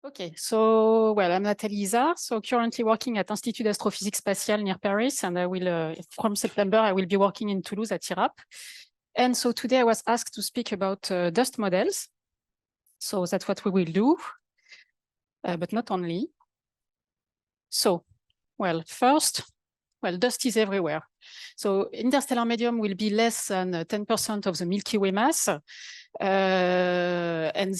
Okay, so, well, I'm Nathalie Ysard, so currently working at Institut d'Astrophysique Spatiale near Paris, and I will, from September, I will be working in Toulouse at IRAP. And so today I was asked to speak about dust models. So that's what we will do, but not only. So, well, first, well, dust is everywhere. So interstellar medium will be less than 10% of the Milky Way mass, and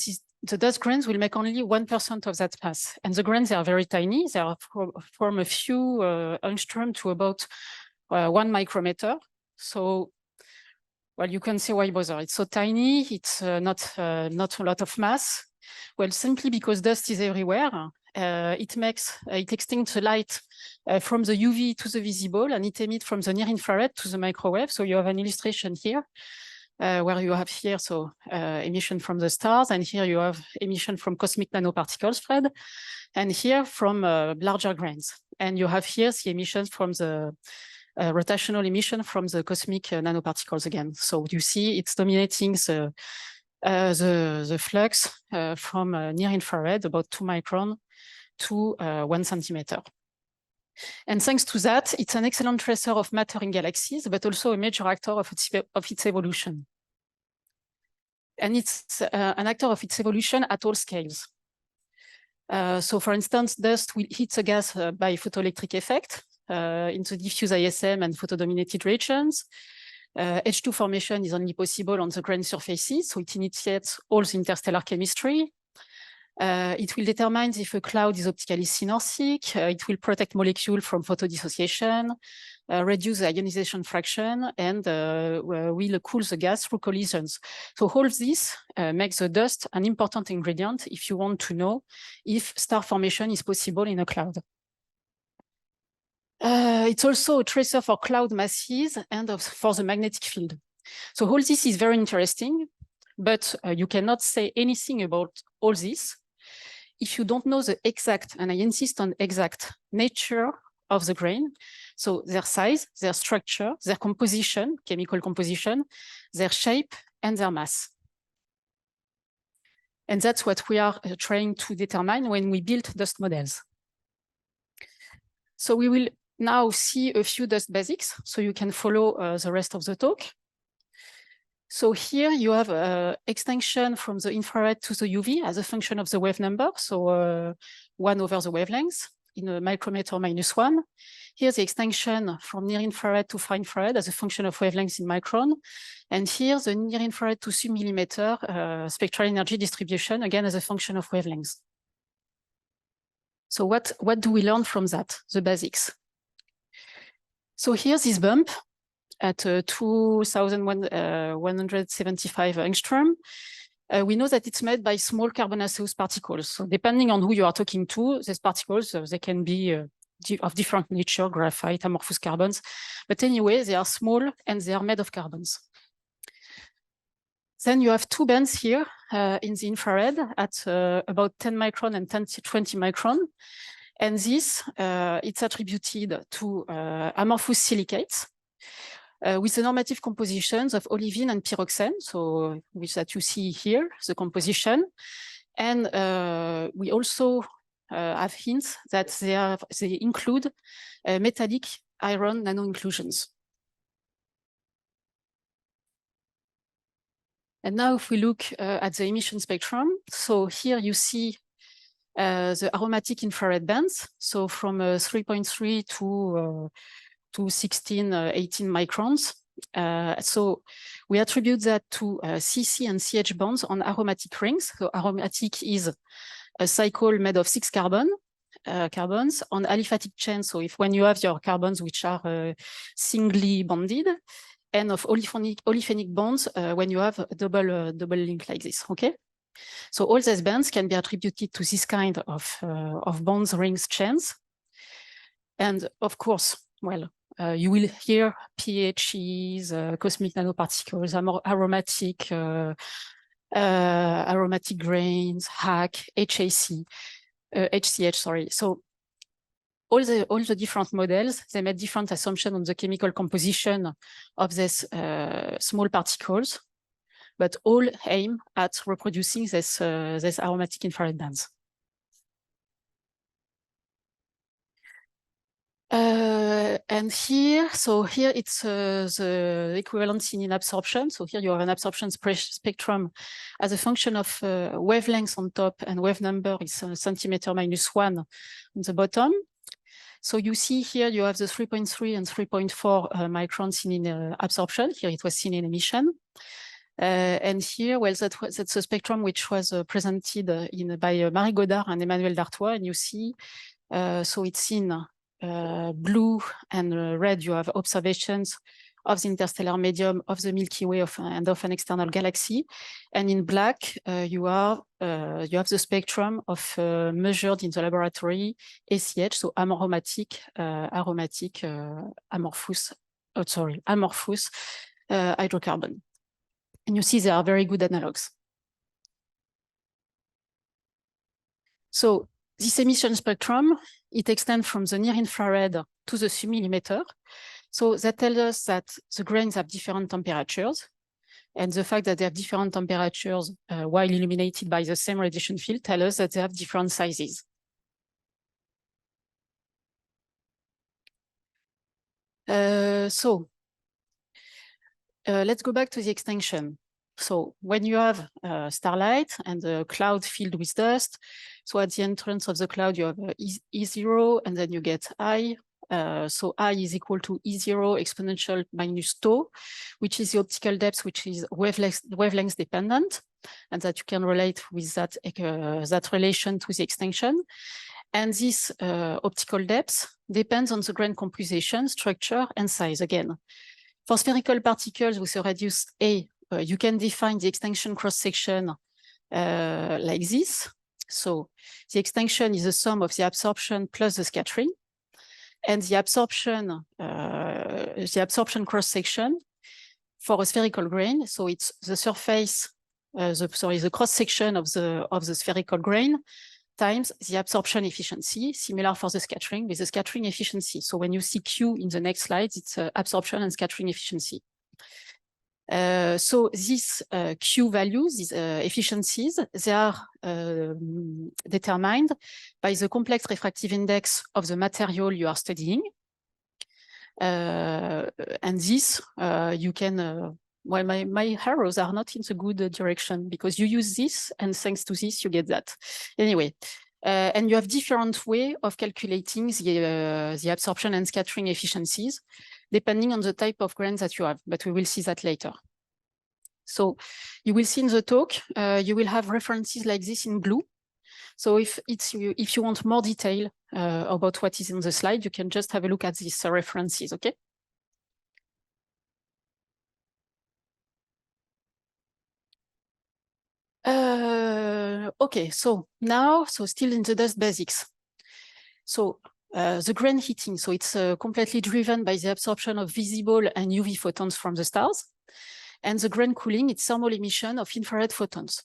the dust grains will make only 1% of that mass. And the grains are very tiny. They are from a few angstrom to about 1 micrometer. So, well, you can see why bother. It's so tiny. It's not a lot of mass. Well, simply because dust is everywhere. It extincts the light from the UV to the visible, and it emits from the near infrared to the microwave. So you have an illustration here. Where you have here, so emission from the stars, and here you have emission from cosmic nanoparticles spread, and here from larger grains. And you have here the emissions from the rotational emission from the cosmic nanoparticles again. So you see it's dominating the flux from near infrared, about 2 micron to 1 centimeter. And thanks to that, it's an excellent tracer of matter in galaxies, but also a major actor of its evolution. And it's an actor of its evolution at all scales. So for instance, dust will hit the gas by photoelectric effect in the diffuse ISM and photodominated regions. H2 formation is only possible on the grain surfaces, so it initiates all the interstellar chemistry. It will determine if a cloud is optically synorthic. It will protect molecules from photodissociation, reduce the ionization fraction, and will cool the gas through collisions. So all this makes the dust an important ingredient if you want to know if star formation is possible in a cloud. It's also a tracer for cloud masses and for the magnetic field. So all this is very interesting, but you cannot say anything about all this if you don't know the exact, and I insist on exact, nature of the grain. So their size, their structure, their composition, chemical composition, their shape, and their mass. And that's what we are trying to determine when we build dust models. So we will now see a few dust basics, so you can follow the rest of the talk. So here you have extinction from the infrared to the UV as a function of the wave number, so 1 over the wavelength in a micrometer minus 1. Here's the extinction from near infrared to far infrared as a function of wavelengths in micron. And here the near infrared to submillimeter spectral energy distribution, again as a function of wavelengths. So what do we learn from that, the basics? So here's this bump at 2,175 angstrom. We know that it's made by small carbonaceous particles. So depending on who you are talking to, these particles, they can be of different nature, graphite, amorphous carbons. But anyway, they are small and they are made of carbons. Then you have 2 bands here in the infrared at about 10 micron and 20 micron. And this, it's attributed to amorphous silicates with the normative compositions of olivine and pyroxene, so which that you see here, the composition. And we also have hints that they include metallic iron nano-inclusions. And now if we look at the emission spectrum, so here you see the aromatic infrared bands, so from 3.3 to 16, 18 microns. So we attribute that to CC and CH bonds on aromatic rings. So aromatic is a cycle made of 6 carbons on aliphatic chains. So when you have your carbons which are singly bonded, and of olefinic bonds when you have a double link like this, okay? So all these bands can be attributed to this kind of bonds, rings, chains. And of course, well, you will hear PHEs, cosmic nanoparticles, aromatic grains, HAC, HCH, sorry. So all the different models, they made different assumptions on the chemical composition of these small particles, but all aim at reproducing this aromatic infrared bands. And here, so here it's the equivalent seen in absorption. So here you have an absorption spectrum as a function of wavelength on top, and wave number is centimeter -1 on the bottom. So you see here you have the 3.3 and 3.4 microns seen in absorption. Here it was seen in emission. And here, well, that's a spectrum which was presented by Marie Godard and Emmanuel Dartois. And you see, so it's in blue and red, you have observations of the interstellar medium of the Milky Way and of an external galaxy. And in black, you have the spectrum of measured in the laboratory ACH, so amorphic amorphous hydrocarbon. And you see they are very good analogs. So this emission spectrum, it extends from the near-infrared to the submillimeter. So that tells us that the grains have different temperatures. And the fact that they have different temperatures while illuminated by the same radiation field tells us that they have different sizes. Let's go back to the extinction. So when you have starlight and a cloud filled with dust, so at the entrance of the cloud, you have E0, and then you get I. So I is equal to E0 exponential minus tau, which is the optical depth, which is wavelength dependent, and that you can relate with that relation to the extinction. And this optical depth depends on the grain composition, structure, and size again. For spherical particles with a radius A, you can define the extinction cross-section like this. So the extinction is the sum of the absorption plus the scattering. And the absorption cross-section for a spherical grain, so it's the surface, the cross-section of the spherical grain times the absorption efficiency, similar for the scattering with the scattering efficiency. So when you see Q in the next slide, it's absorption and scattering efficiency. So these Q values, these efficiencies, they are determined by the complex refractive index of the material you are studying. And this, you can, well, my arrows are not in the good direction because you use this, and thanks to this, you get that. Anyway, and you have different way of calculating the absorption and scattering efficiencies, depending on the type of grain that you have, but we will see that later. So you will see in the talk, you will have references like this in blue. So if you want more detail about what is in the slide, you can just have a look at these references, okay? Okay, so now, still in the dust basics. So the grain heating, so it's completely driven by the absorption of visible and UV photons from the stars. And the grain cooling, it's thermal emission of infrared photons.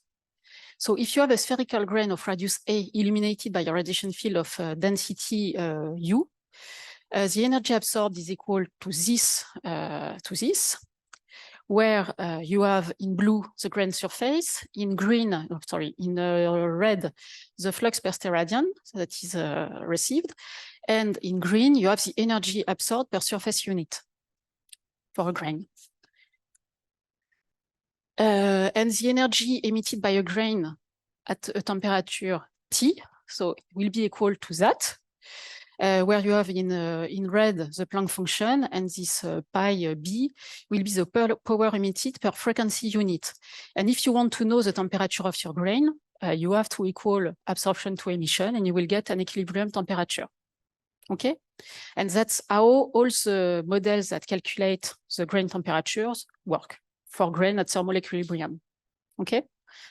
So if you have a spherical grain of radius A illuminated by a radiation field of density U, the energy absorbed is equal to this, where you have in blue the grain surface, in green, in red, the flux per steradian that is received, and in green you have the energy absorbed per surface unit for a grain. And the energy emitted by a grain at a temperature T, so it will be equal to that, where you have in red the Planck function, and this pi b will be the power emitted per frequency unit. And if you want to know the temperature of your grain, you have to equal absorption to emission, and you will get an equilibrium temperature. Okay? And that's how all the models that calculate the grain temperatures work for grain at thermal equilibrium. Okay?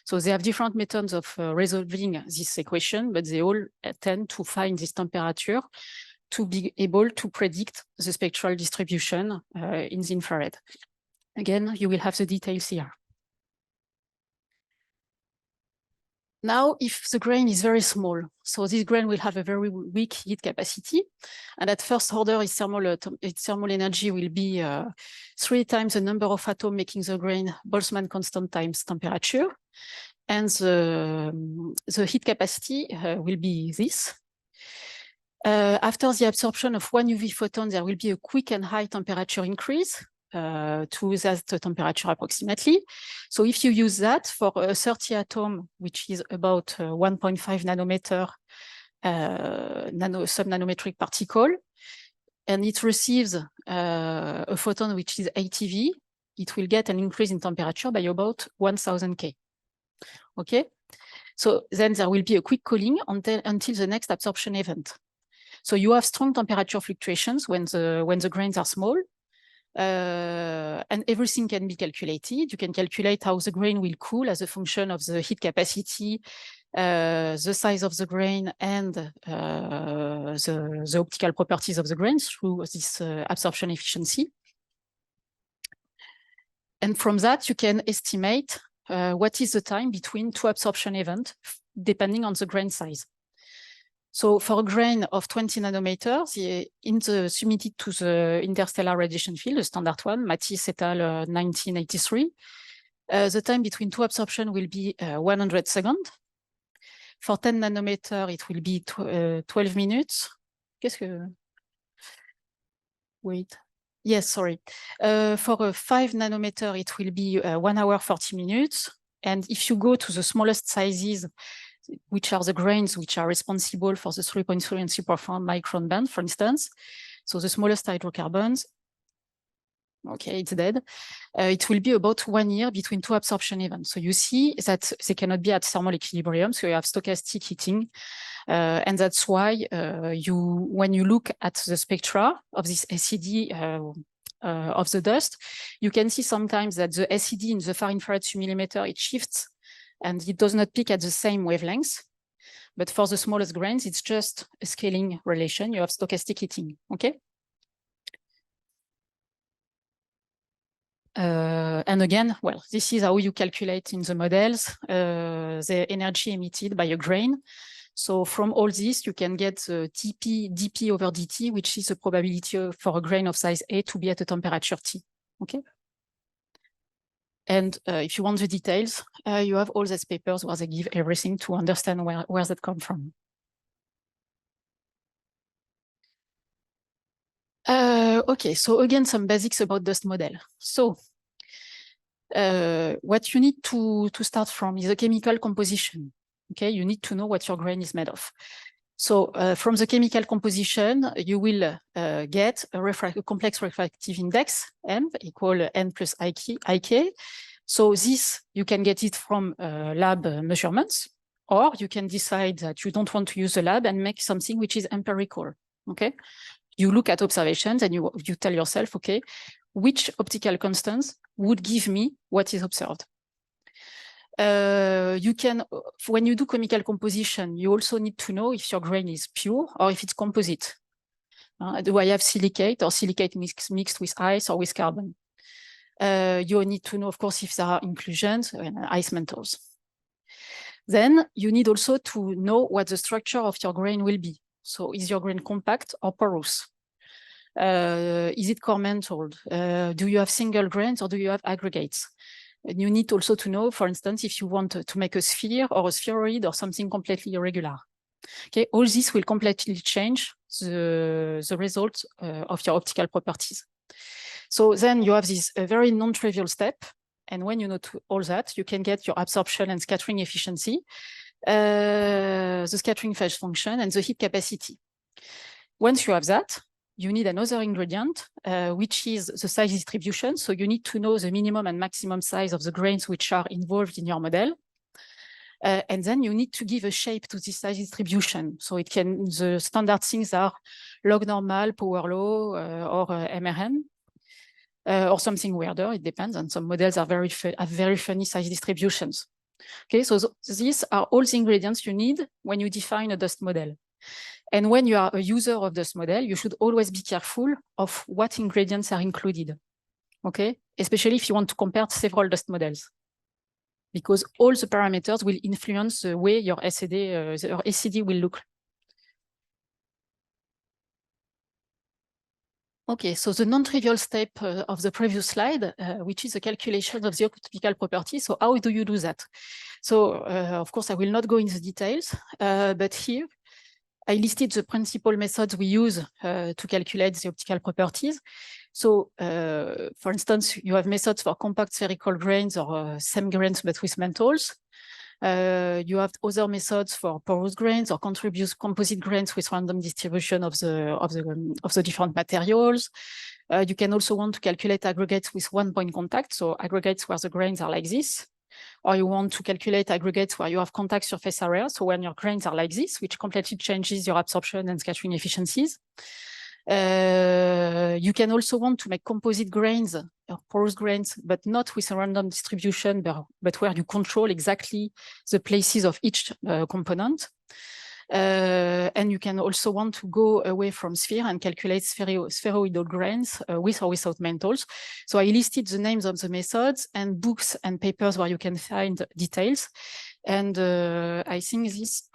So they have different methods of resolving this equation, but they all tend to find this temperature to be able to predict the spectral distribution in the infrared. Again, you will have the details here. Now, if the grain is very small, so this grain will have a very weak heat capacity, and at first order, its thermal energy will be 3 times the number of atoms making the grain Boltzmann constant times temperature, and the heat capacity will be this. After the absorption of one UV photon, there will be a quick and high temperature increase to that temperature approximately. So if you use that for a 30 atom, which is about 1.5 nanometer subnanometric particle, and it receives a photon which is 8 eV, it will get an increase in temperature by about 1000 K. Okay, so then there will be a quick cooling until the next absorption event. So you have strong temperature fluctuations when the grains are small, and everything can be calculated. You can calculate how the grain will cool as a function of the heat capacity, the size of the grain, and the optical properties of the grains through this absorption efficiency. And from that, you can estimate what is the time between two absorption events, depending on the grain size. So for a grain of 20 nanometers, submitted to the interstellar radiation field, the standard one, Matisse et al. 1983, the time between two absorption will be 100 seconds. For 10 nanometers, it will be 12 minutes. Qu'est-ce que... Wait. Yes, sorry. For a 5 nanometer, it will be 1 hour, 40 minutes. And if you go to the smallest sizes, which are the grains which are responsible for the 3.3 and 3.4 micron band, for instance. So the smallest hydrocarbons, okay, it's dead. It will be about 1 year between two absorption events. So you see that they cannot be at thermal equilibrium, so you have stochastic heating. And that's why when you look at the spectra of this SED of the dust, you can see sometimes that the SED in the far infrared submillimeter, it shifts and it does not peak at the same wavelength. But for the smallest grains, it's just a scaling relation. You have stochastic heating, okay? And again, well, this is how you calculate in the models the energy emitted by a grain. So from all this, you can get the dP over dt, which is the probability for a grain of size A to be at a temperature T, okay? And if you want the details, you have all these papers where they give everything to understand where that come from. Okay, so again, some basics about dust model. So what you need to start from is a chemical composition. Okay, you need to know what your grain is made of. So from the chemical composition, you will get a complex refractive index, M equal N plus IK. So this, you can get it from lab measurements, or you can decide that you don't want to use the lab and make something which is empirical, okay? You look at observations and you tell yourself, okay, which optical constants would give me what is observed? You can, when you do chemical composition, you also need to know if your grain is pure or if it's composite. Do I have silicate or silicate mixed with ice or with carbon? You need to know, of course, if there are inclusions and ice mantles. Then you need also to know what the structure of your grain will be. So is your grain compact or porous? Is it core mantled? Do you have single grains or do you have aggregates? And you need also to know, for instance, if you want to make a sphere or a spheroid or something completely irregular. Okay, all this will completely change the result of your optical properties. So then you have this very non-trivial step. And when you know all that, you can get your absorption and scattering efficiency, the scattering phase function, and the heat capacity. Once you have that, you need another ingredient, which is the size distribution. So you need to know the minimum and maximum size of the grains which are involved in your model. And then you need to give a shape to this size distribution. So it can, the standard things are log normal, power law, or MRM, or something weirder, it depends. And some models are have very funny size distributions. Okay, so these are all the ingredients you need when you define a dust model. And when you are a user of dust model, you should always be careful of what ingredients are included. Okay, especially if you want to compare several dust models, because all the parameters will influence the way your SED will look. Okay, so the non-trivial step of the previous slide, which is the calculation of the optical properties. So how do you do that? So of course, I will not go into the details, but here I listed the principal methods we use to calculate the optical properties. So, for instance, you have methods for compact spherical grains or same grains but with mentals. You have other methods for porous grains or composite grains with random distribution of the different materials. You can also want to calculate aggregates with one-point contact, so aggregates where the grains are like this. Or you want to calculate aggregates where you have contact surface area, so when your grains are like this, which completely changes your absorption and scattering efficiencies. You can also want to make composite grains or porous grains, but not with a random distribution, but where you control exactly the places of each component. And you can also want to go away from sphere and calculate spheroidal grains with or without mentals. So I listed the names of the methods and books and papers where you can find details. And I think this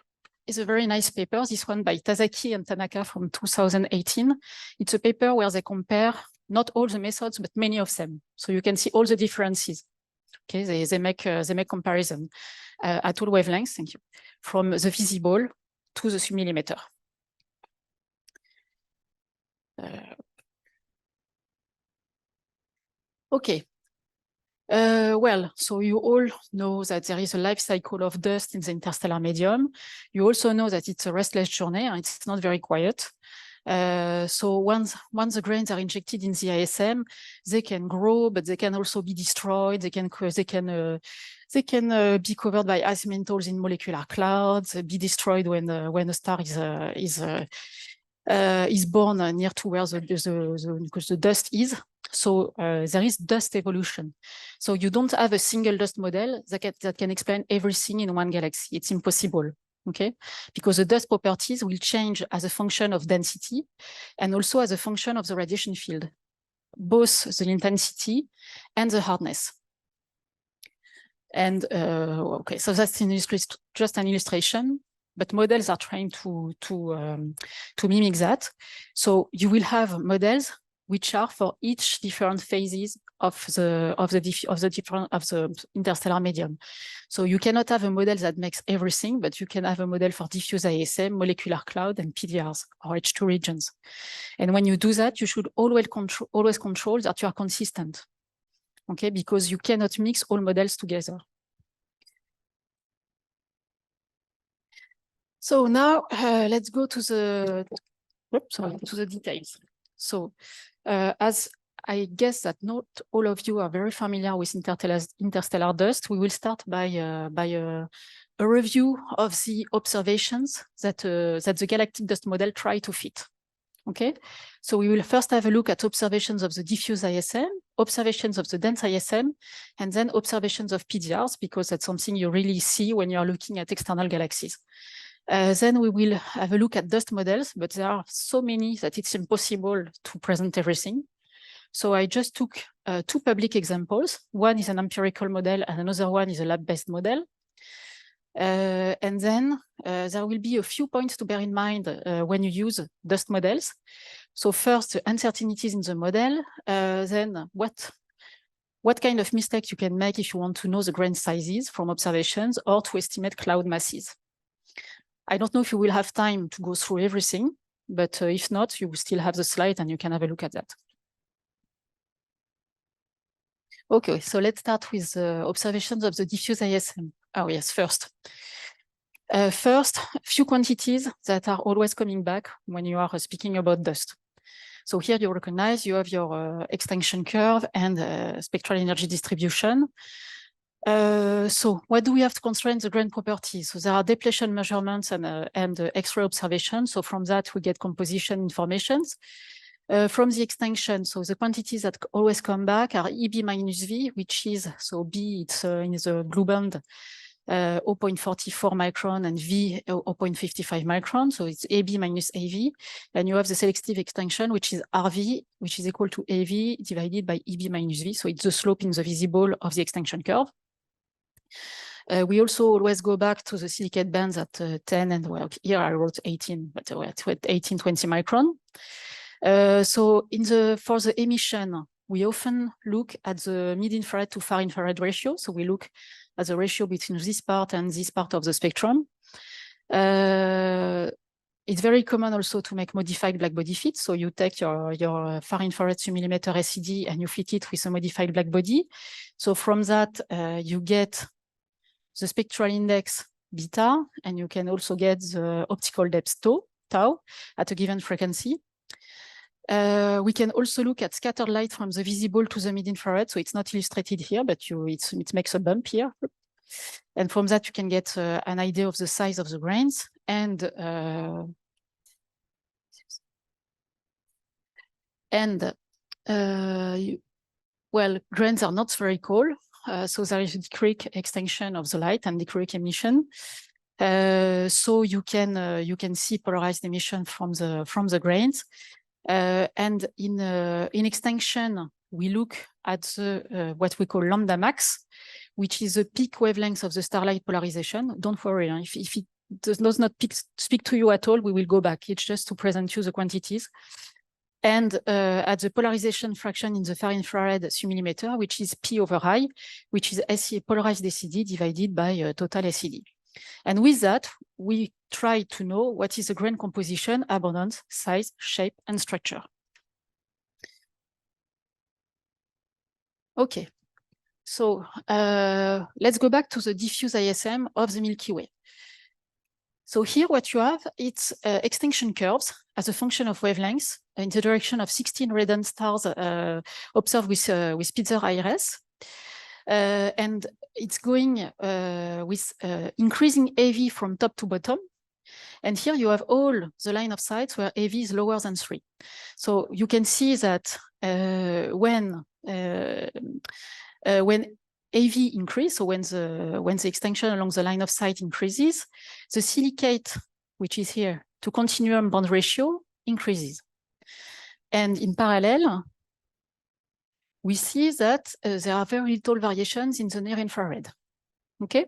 is a very nice paper, this one by Tazaki and Tanaka from 2018. It's a paper where they compare not all the methods, but many of them. So you can see all the differences. Okay, they make comparison at all wavelengths, thank you, from the visible to the submillimeter. Okay. Well, so you all know that there is a life cycle of dust in the interstellar medium. You also know that it's a restless journey and it's not very quiet. So once the grains are injected in the ISM, they can grow, but they can also be destroyed. They can be covered by ice mantles in molecular clouds, be destroyed when a star is born near to where the dust is. So there is dust evolution. So you don't have a single dust model that can explain everything in one galaxy. It's impossible. Okay, because the dust properties will change as a function of density and also as a function of the radiation field, both the intensity and the hardness. And okay, so that's just an illustration, but models are trying to mimic that. So you will have models which are for each different phases of the interstellar medium. So you cannot have a model that makes everything, but you can have a model for diffuse ISM, molecular cloud, and PDRs, or H2 regions. And when you do that, you should always control that you are consistent, okay? Because you cannot mix all models together. So now let's go to the details. So as I guess that not all of you are very familiar with interstellar dust, we will start by a review of the observations that the galactic dust model try to fit. Okay, so we will first have a look at observations of the diffuse ISM, observations of the dense ISM, and then observations of PDRs, because that's something you really see when you're looking at external galaxies. Then we will have a look at dust models, but there are so many that it's impossible to present everything. So I just took two public examples. One is an empirical model and another one is a lab-based model. And then there will be a few points to bear in mind when you use dust models. So first, the uncertainties in the model, then what kind of mistakes you can make if you want to know the grain sizes from observations or to estimate cloud masses. I don't know if you will have time to go through everything, but if not, you will still have the slide and you can have a look at that. Okay, so let's start with observations of the diffuse ISM. Oh yes, first, a few quantities that are always coming back when you are speaking about dust. So here you recognize you have your extinction curve and spectral energy distribution. So what do we have to constrain the grain properties? So there are depletion measurements and X-ray observations. So from that, we get composition informations. From the extinction, so the quantities that always come back are EB minus V, which is, so B, it's in the blue band, 0.44 micron and V 0.55 micron. So it's AB minus AV. And you have the selective extinction, which is RV, which is equal to AV divided by EB minus V. So it's the slope in the visible of the extinction curve. We also always go back to the silicate bands at 10 and well, here I wrote 18, but we're at 18, 20 micron. So for the emission, we often look at the mid-infrared to far-infrared ratio. So we look at the ratio between this part and this part of the spectrum. It's very common also to make modified blackbody fit. So you take your far infrared 2mm SED and you fit it with a modified blackbody. So from that, you get the spectral index beta, and you can also get the optical depth tau at a given frequency. We can also look at scattered light from the visible to the mid-infrared. So it's not illustrated here, but it makes a bump here. And from that, you can get an idea of the size of the grains. Well, grains are not spherical. So there is a dichroic extension of the light and dichroic emission. So you can see polarized emission from the grains. And in extension, we look at the what we call lambda max, which is the peak wavelength of the starlight polarization. Don't worry, if it does not speak to you at all, we will go back. It's just to present you the quantities. And at the polarization fraction in the far infrared 3mm, which is P over I, which is polarized SED divided by total SED. And with that, we try to know what is the grain composition, abundance, size, shape, and structure. Okay, so let's go back to the diffuse ISM of the Milky Way. So here what you have, it's extinction curves as a function of wavelengths in the direction of 16 redundant stars observed with Spitzer IRS. And it's going with increasing AV from top to bottom. And here you have all the line of sight where AV is lower than 3. So you can see that when AV increases, so when the extension along the line of sight increases, the silicate, which is here, to continuum bond ratio increases. And in parallel, we see that there are very little variations in the near infrared. Okay,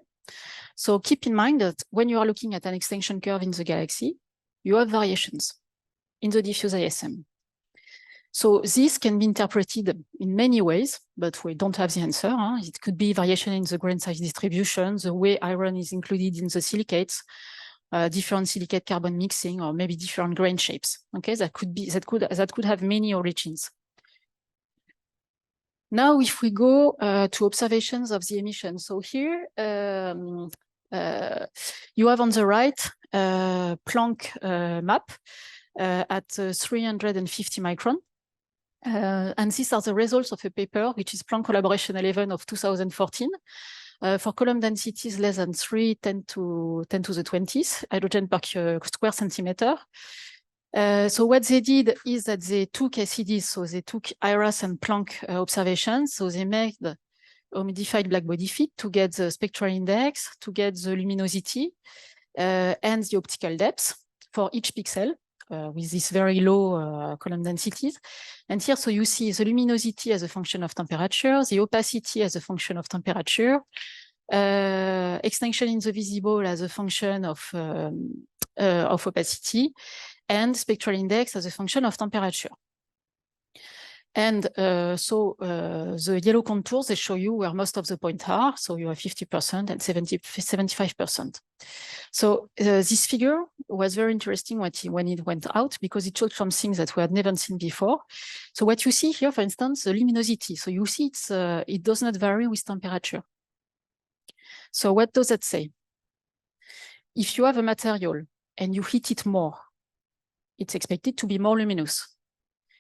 so keep in mind that when you are looking at an extinction curve in the galaxy, you have variations in the diffuse ISM. So this can be interpreted in many ways, but we don't have the answer. It could be variation in the grain size distribution, the way iron is included in the silicates, different silicate carbon mixing, or maybe different grain shapes. Okay, that could have many origins. Now, if we go to observations of the emission, so here you have on the right Planck map at 350 micron. And these are the results of a paper, which is Planck Collaboration 11 of 2014, for column densities less than 10 to the 20th hydrogen per square centimeter. So what they did is that they took SEDs, so they took IRAS and Planck observations. So they made a modified blackbody fit to get the spectral index, to get the luminosity, and the optical depth for each pixel. With this very low column densities. And here, so you see the luminosity as a function of temperature, the opacity as a function of temperature, extinction in the visible as a function of opacity, and spectral index as a function of temperature. And the yellow contours, they show you where most of the points are. So you have 50% and 75%. So this figure was very interesting when it went out, because it showed some things that we had never seen before. So what you see here, for instance, the luminosity. So you see it does not vary with temperature. So what does that say? If you have a material and you heat it more, it's expected to be more luminous.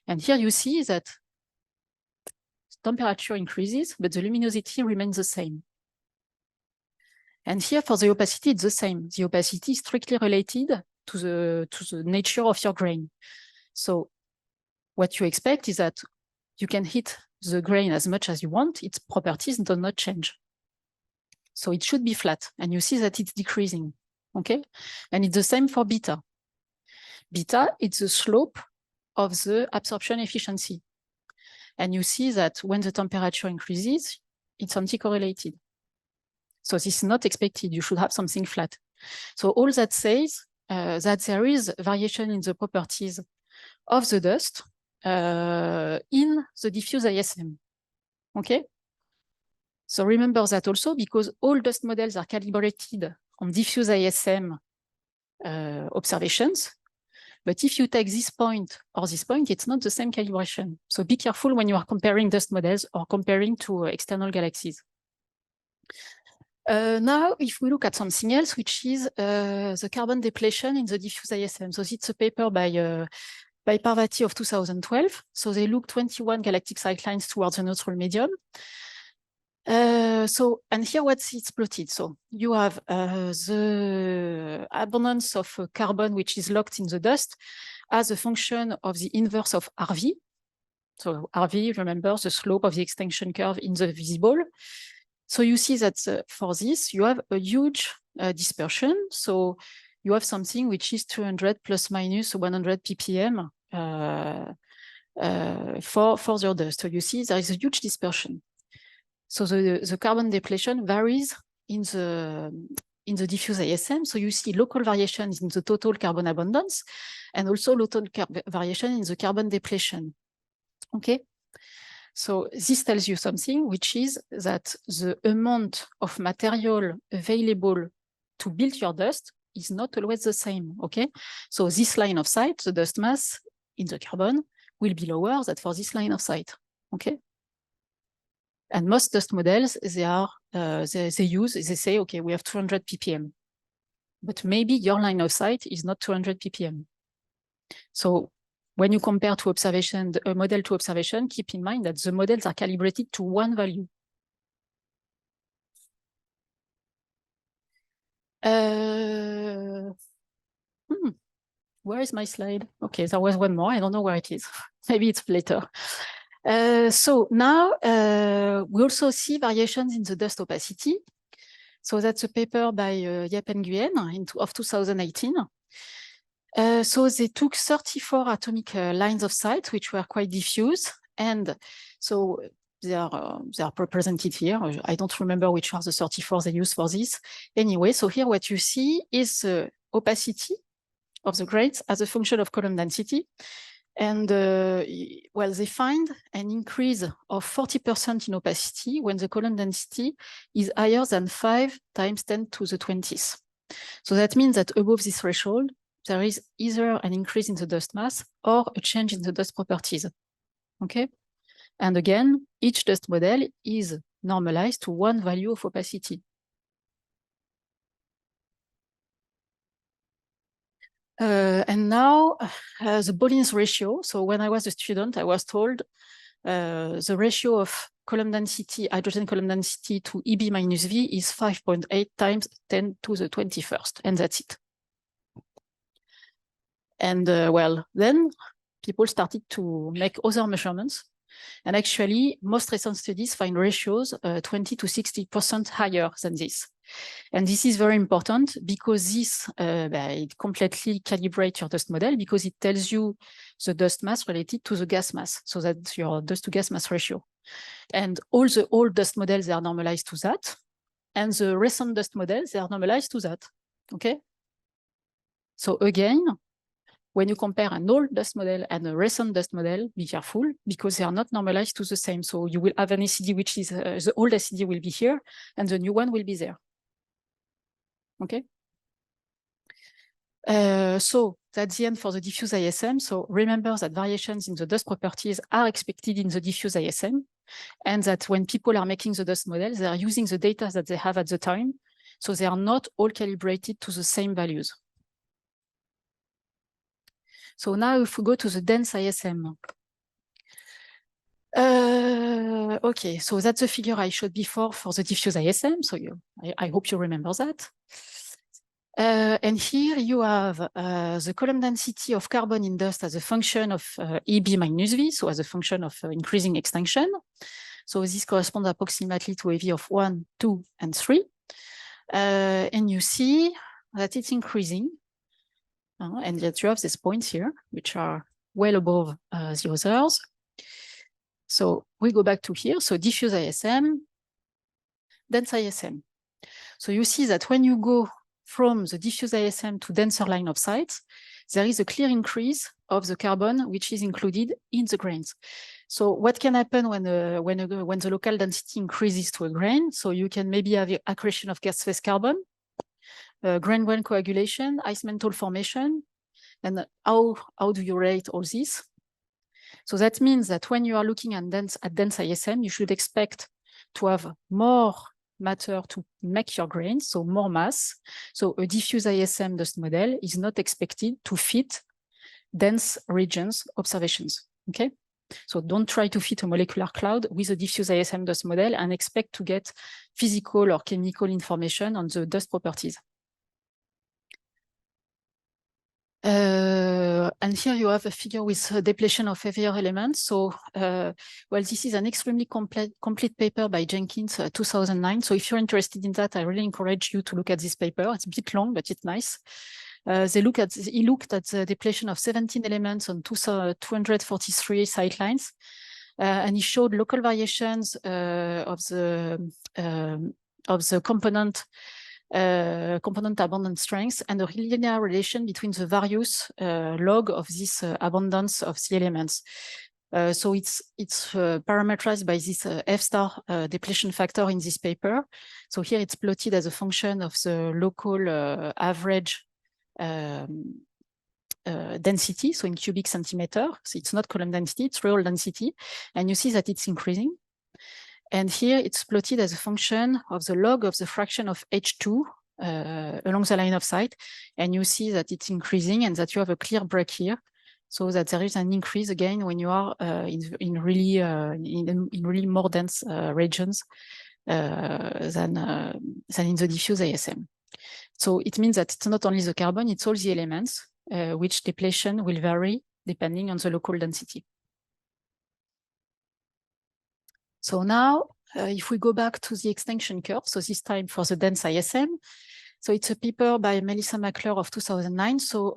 And here you see that temperature increases, but the luminosity remains the same. And here for the opacity, it's the same. The opacity is strictly related to the nature of your grain. So what you expect is that you can heat the grain as much as you want, its properties do not change. So it should be flat, and you see that it's decreasing, okay? And it's the same for beta. Beta, it's the slope of the absorption efficiency. And you see that when the temperature increases, it's anti-correlated. So this is not expected. You should have something flat. So all that says that there is variation in the properties of the dust in the diffuse ISM. Okay? So remember that also, because all dust models are calibrated on diffuse ISM observations, But if you take this point or this point, it's not the same calibration. So be careful when you are comparing dust models or comparing to external galaxies. Now, if we look at something else, which is the carbon depletion in the diffuse ISM. So it's a paper by Parvati of 2012. So they looked 21 galactic cyclines towards the neutral medium. And here what's it's plotted. So you have the abundance of carbon which is locked in the dust as a function of the inverse of RV. So RV, remember the slope of the extinction curve in the visible. So you see that for this, you have a huge dispersion. So you have something which is 200 plus minus 100 ppm for your dust. So you see there is a huge dispersion. So the carbon depletion varies in the diffuse ISM. So you see local variations in the total carbon abundance and also local variation in the carbon depletion. Okay. So this tells you something, which is that the amount of material available to build your dust is not always the same, okay? So this line of sight, the dust mass in the carbon, will be lower than for this line of sight, okay? And most dust models, they say, okay, we have 200 ppm, but maybe your line of sight is not 200 ppm. So when you compare to observation, a model to observation, keep in mind that the models are calibrated to one value. Where is my slide? Okay, there was one more. I don't know where it is. Maybe it's later. So now we also see variations in the dust opacity. So that's a paper by Yep and Nguyen of 2018. So they took 34 atomic lines of sight, which were quite diffuse. And so they are represented here. I don't remember which are the 34 they used for this. Anyway, so here what you see is the opacity of the grains as a function of column density. And well, they find an increase of 40% in opacity when the column density is higher than 5 times 10 to the 20th. So that means that above this threshold, there is either an increase in the dust mass or a change in the dust properties, okay? And again, each dust model is normalized to one value of opacity. And now the Bolin's ratio. So when I was a student, I was told the ratio of column density, hydrogen column density to EB minus V is 5.8 times 10 to the 21st, and that's it. And well, then people started to make other measurements. And actually, most recent studies find ratios 20 to 60% higher than this. And this is very important because this it completely calibrates your dust model because it tells you the dust mass related to the gas mass. So that's your dust to gas mass ratio. And all the old dust models, they are normalized to that. And the recent dust models, they are normalized to that. Okay? So again, when you compare an old dust model and a recent dust model, be careful because they are not normalized to the same. So you will have an ACD, which is the old ACD will be here and the new one will be there. Okay. So that's the end for the diffuse ISM. So remember that variations in the dust properties are expected in the diffuse ISM and that when people are making the dust models, they are using the data that they have at the time. So they are not all calibrated to the same values. So now if we go to the dense ISM. Okay, so that's the figure I showed before for the diffuse ISM. So I hope you remember that. And here you have the column density of carbon in dust as a function of EB minus V, so as a function of increasing extinction. So this corresponds approximately to a V of 1, 2, and 3. And you see that it's increasing. And yet you have these points here, which are well above the others. So we go back to here. So diffuse ISM, dense ISM. So you see that when you go from the diffuse ISM to denser line of sight, there is a clear increase of the carbon which is included in the grains. So what can happen when the local density increases to a grain? So you can maybe have accretion of gas phase carbon, grain-grain coagulation, ice mantle formation, And how do you rate all this? So that means that when you are looking at dense ISM, you should expect to have more matter to make your grains, so more mass. So a diffuse ISM dust model is not expected to fit dense regions observations, okay? So don't try to fit a molecular cloud with a diffuse ISM dust model and expect to get physical or chemical information on the dust properties. And here you have a figure with a depletion of heavier elements. So, well, this is an extremely complete paper by Jenkins, 2009. So if you're interested in that, I really encourage you to look at this paper. It's a bit long, but it's nice. He looked at the depletion of 17 elements on 243 sightlines. And he showed local variations of the component abundance strength and a linear relation between the various log of this abundance of the elements. So it's parameterized by this F-star depletion factor in this paper. So here it's plotted as a function of the local average density, so in cubic centimeter. So it's not column density, it's real density. And you see that it's increasing. And here it's plotted as a function of the log of the fraction of H2 along the line of sight. And you see that it's increasing and that you have a clear break here. So that there is an increase again when you are in really more dense regions than in the diffuse ISM. So it means that it's not only the carbon, it's all the elements, which depletion will vary depending on the local density. So now, if we go back to the extinction curve, so this time for the dense ISM, so it's a paper by Melissa McClure of 2009. So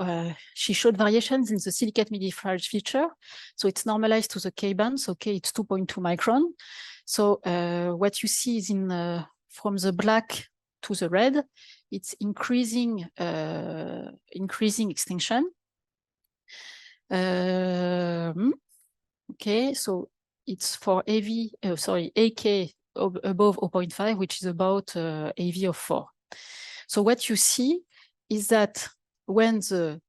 she showed variations in the silicate mid-infrared feature. So it's normalized to the K band, so K it's 2.2 micron. So what you see is from the black to the red, it's increasing extinction. Okay, so it's for AK above 0.5, which is about AV of 4. So what you see is that when the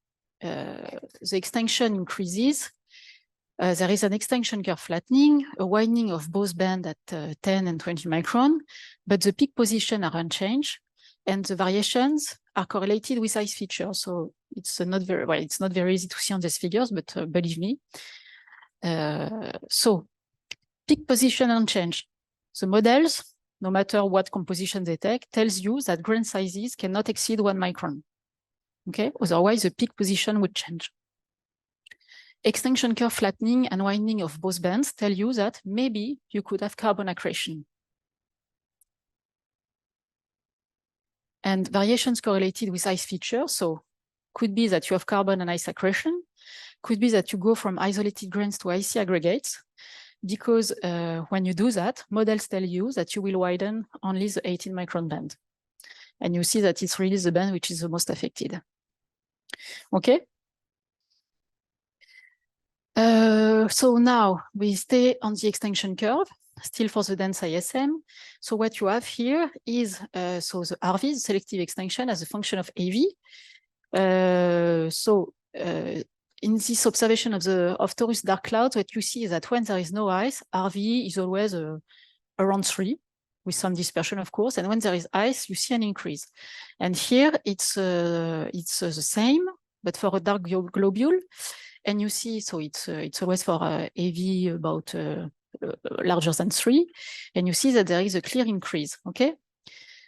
extinction increases, there is an extinction curve flattening, a widening of both bands at 10 and 20 micron, but the peak position are unchanged, and the variations are correlated with ice features. So it's not very easy to see on these figures, but believe me. So peak position unchanged. The models, no matter what composition they take, tells you that grain sizes cannot exceed 1 micron. Okay, otherwise the peak position would change. Extinction curve flattening and widening of both bands tell you that maybe you could have carbon accretion. And variations correlated with ice features, so could be that you have carbon and ice accretion, could be that you go from isolated grains to icy aggregates, because when you do that, models tell you that you will widen only the 18 micron band. And you see that it's really the band which is the most affected. Okay. So now we stay on the extinction curve, still for the dense ISM. So what you have here is so the RV, the selective extinction, as a function of AV. In this observation of Taurus dark clouds, what you see is that when there is no ice, RV is always around 3, with some dispersion, of course. And when there is ice, you see an increase. And here it's the same, but for a dark globule. And you see, so it's always for AV about larger than 3. And you see that there is a clear increase, okay?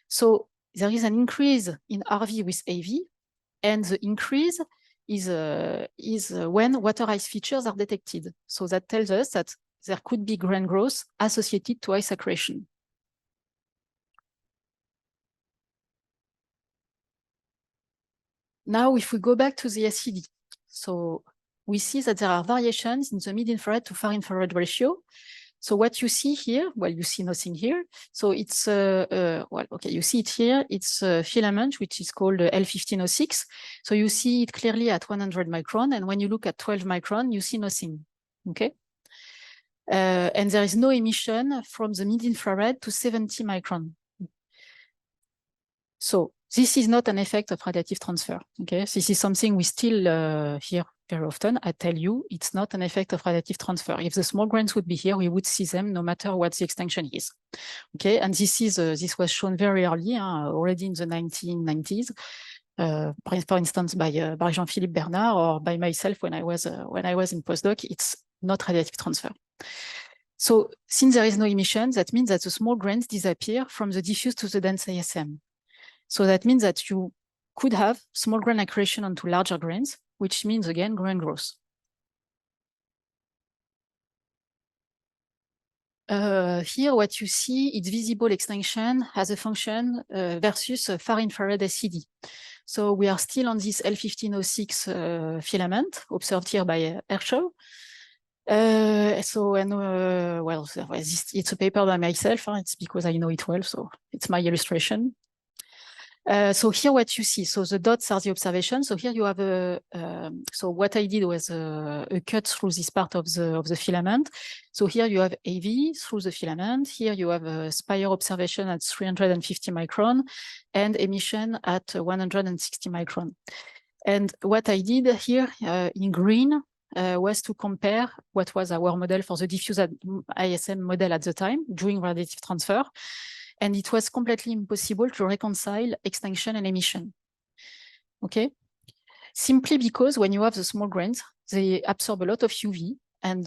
So there is an increase in RV with AV, and the increase is when water ice features are detected. So that tells us that there could be grain growth associated to ice accretion. Now, if we go back to the SED, so we see that there are variations in the mid-infrared to far-infrared ratio. So what you see here, well, you see nothing here. So it's, well, okay, you see it here. It's a filament, which is called L1506. So you see it clearly at 100 micron. And when you look at 12 micron, you see nothing, okay? And there is no emission from the mid-infrared to 70 micron. So this is not an effect of radiative transfer. Okay, this is something we still hear very often. I tell you, it's not an effect of radiative transfer. If the small grains would be here, we would see them no matter what the extinction is. Okay, and this was shown very early, already in the 1990s, for instance, by Jean-Philippe Bernard or by myself when I was in postdoc. It's not radiative transfer. So since there is no emission, that means that the small grains disappear from the diffuse to the dense ISM. So that means that you could have small grain accretion onto larger grains, which means, again, grain growth. Here, what you see, it's visible extinction as a function versus far infrared SED. So we are still on this L1506 filament observed here by Herschel. It's a paper by myself. It's because I know it well, so it's my illustration. So here what you see, so the dots are the observations. So here you have so what I did was a cut through this part of the filament. So here you have AV through the filament. Here you have a spire observation at 350 micron and emission at 160 micron. And what I did here in green was to compare what was our model for the diffuse ISM model at the time during radiative transfer. And it was completely impossible to reconcile extinction and emission. Okay, simply because when you have the small grains, they absorb a lot of UV and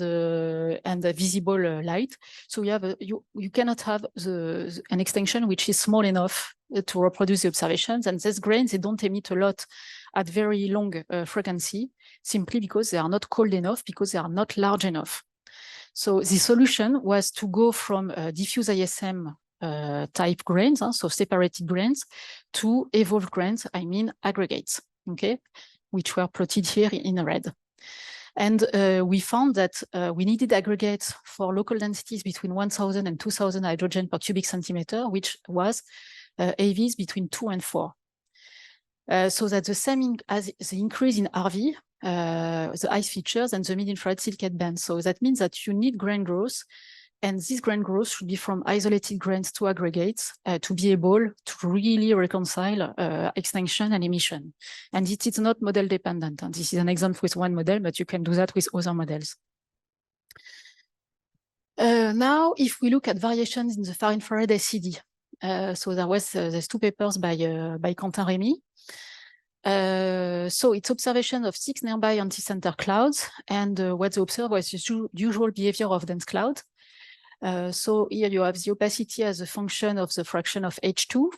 visible light. So you cannot have an extinction which is small enough to reproduce the observations. And these grains, they don't emit a lot at very long frequency, simply because they are not cold enough, because they are not large enough. So the solution was to go from diffuse ISM type grains, so separated grains, to evolved grains, I mean aggregates, okay, which were plotted here in red. And we found that we needed aggregates for local densities between 1,000 and 2,000 hydrogen per cubic centimeter, which was AVs between 2 and 4. So that the same as the increase in RV, the ice features and the mid-infrared silicate band. So that means that you need grain growth. And this grain growth should be from isolated grains to aggregates to be able to really reconcile extinction and emission. And it is not model dependent. And this is an example with one model, but you can do that with other models. Now, if we look at variations in the far infrared SED, so there's two papers by Quentin Rémy. So it's observation of 6 nearby anti-center clouds, and what they observed was the usual behavior of dense clouds. So here you have the opacity as a function of the fraction of H2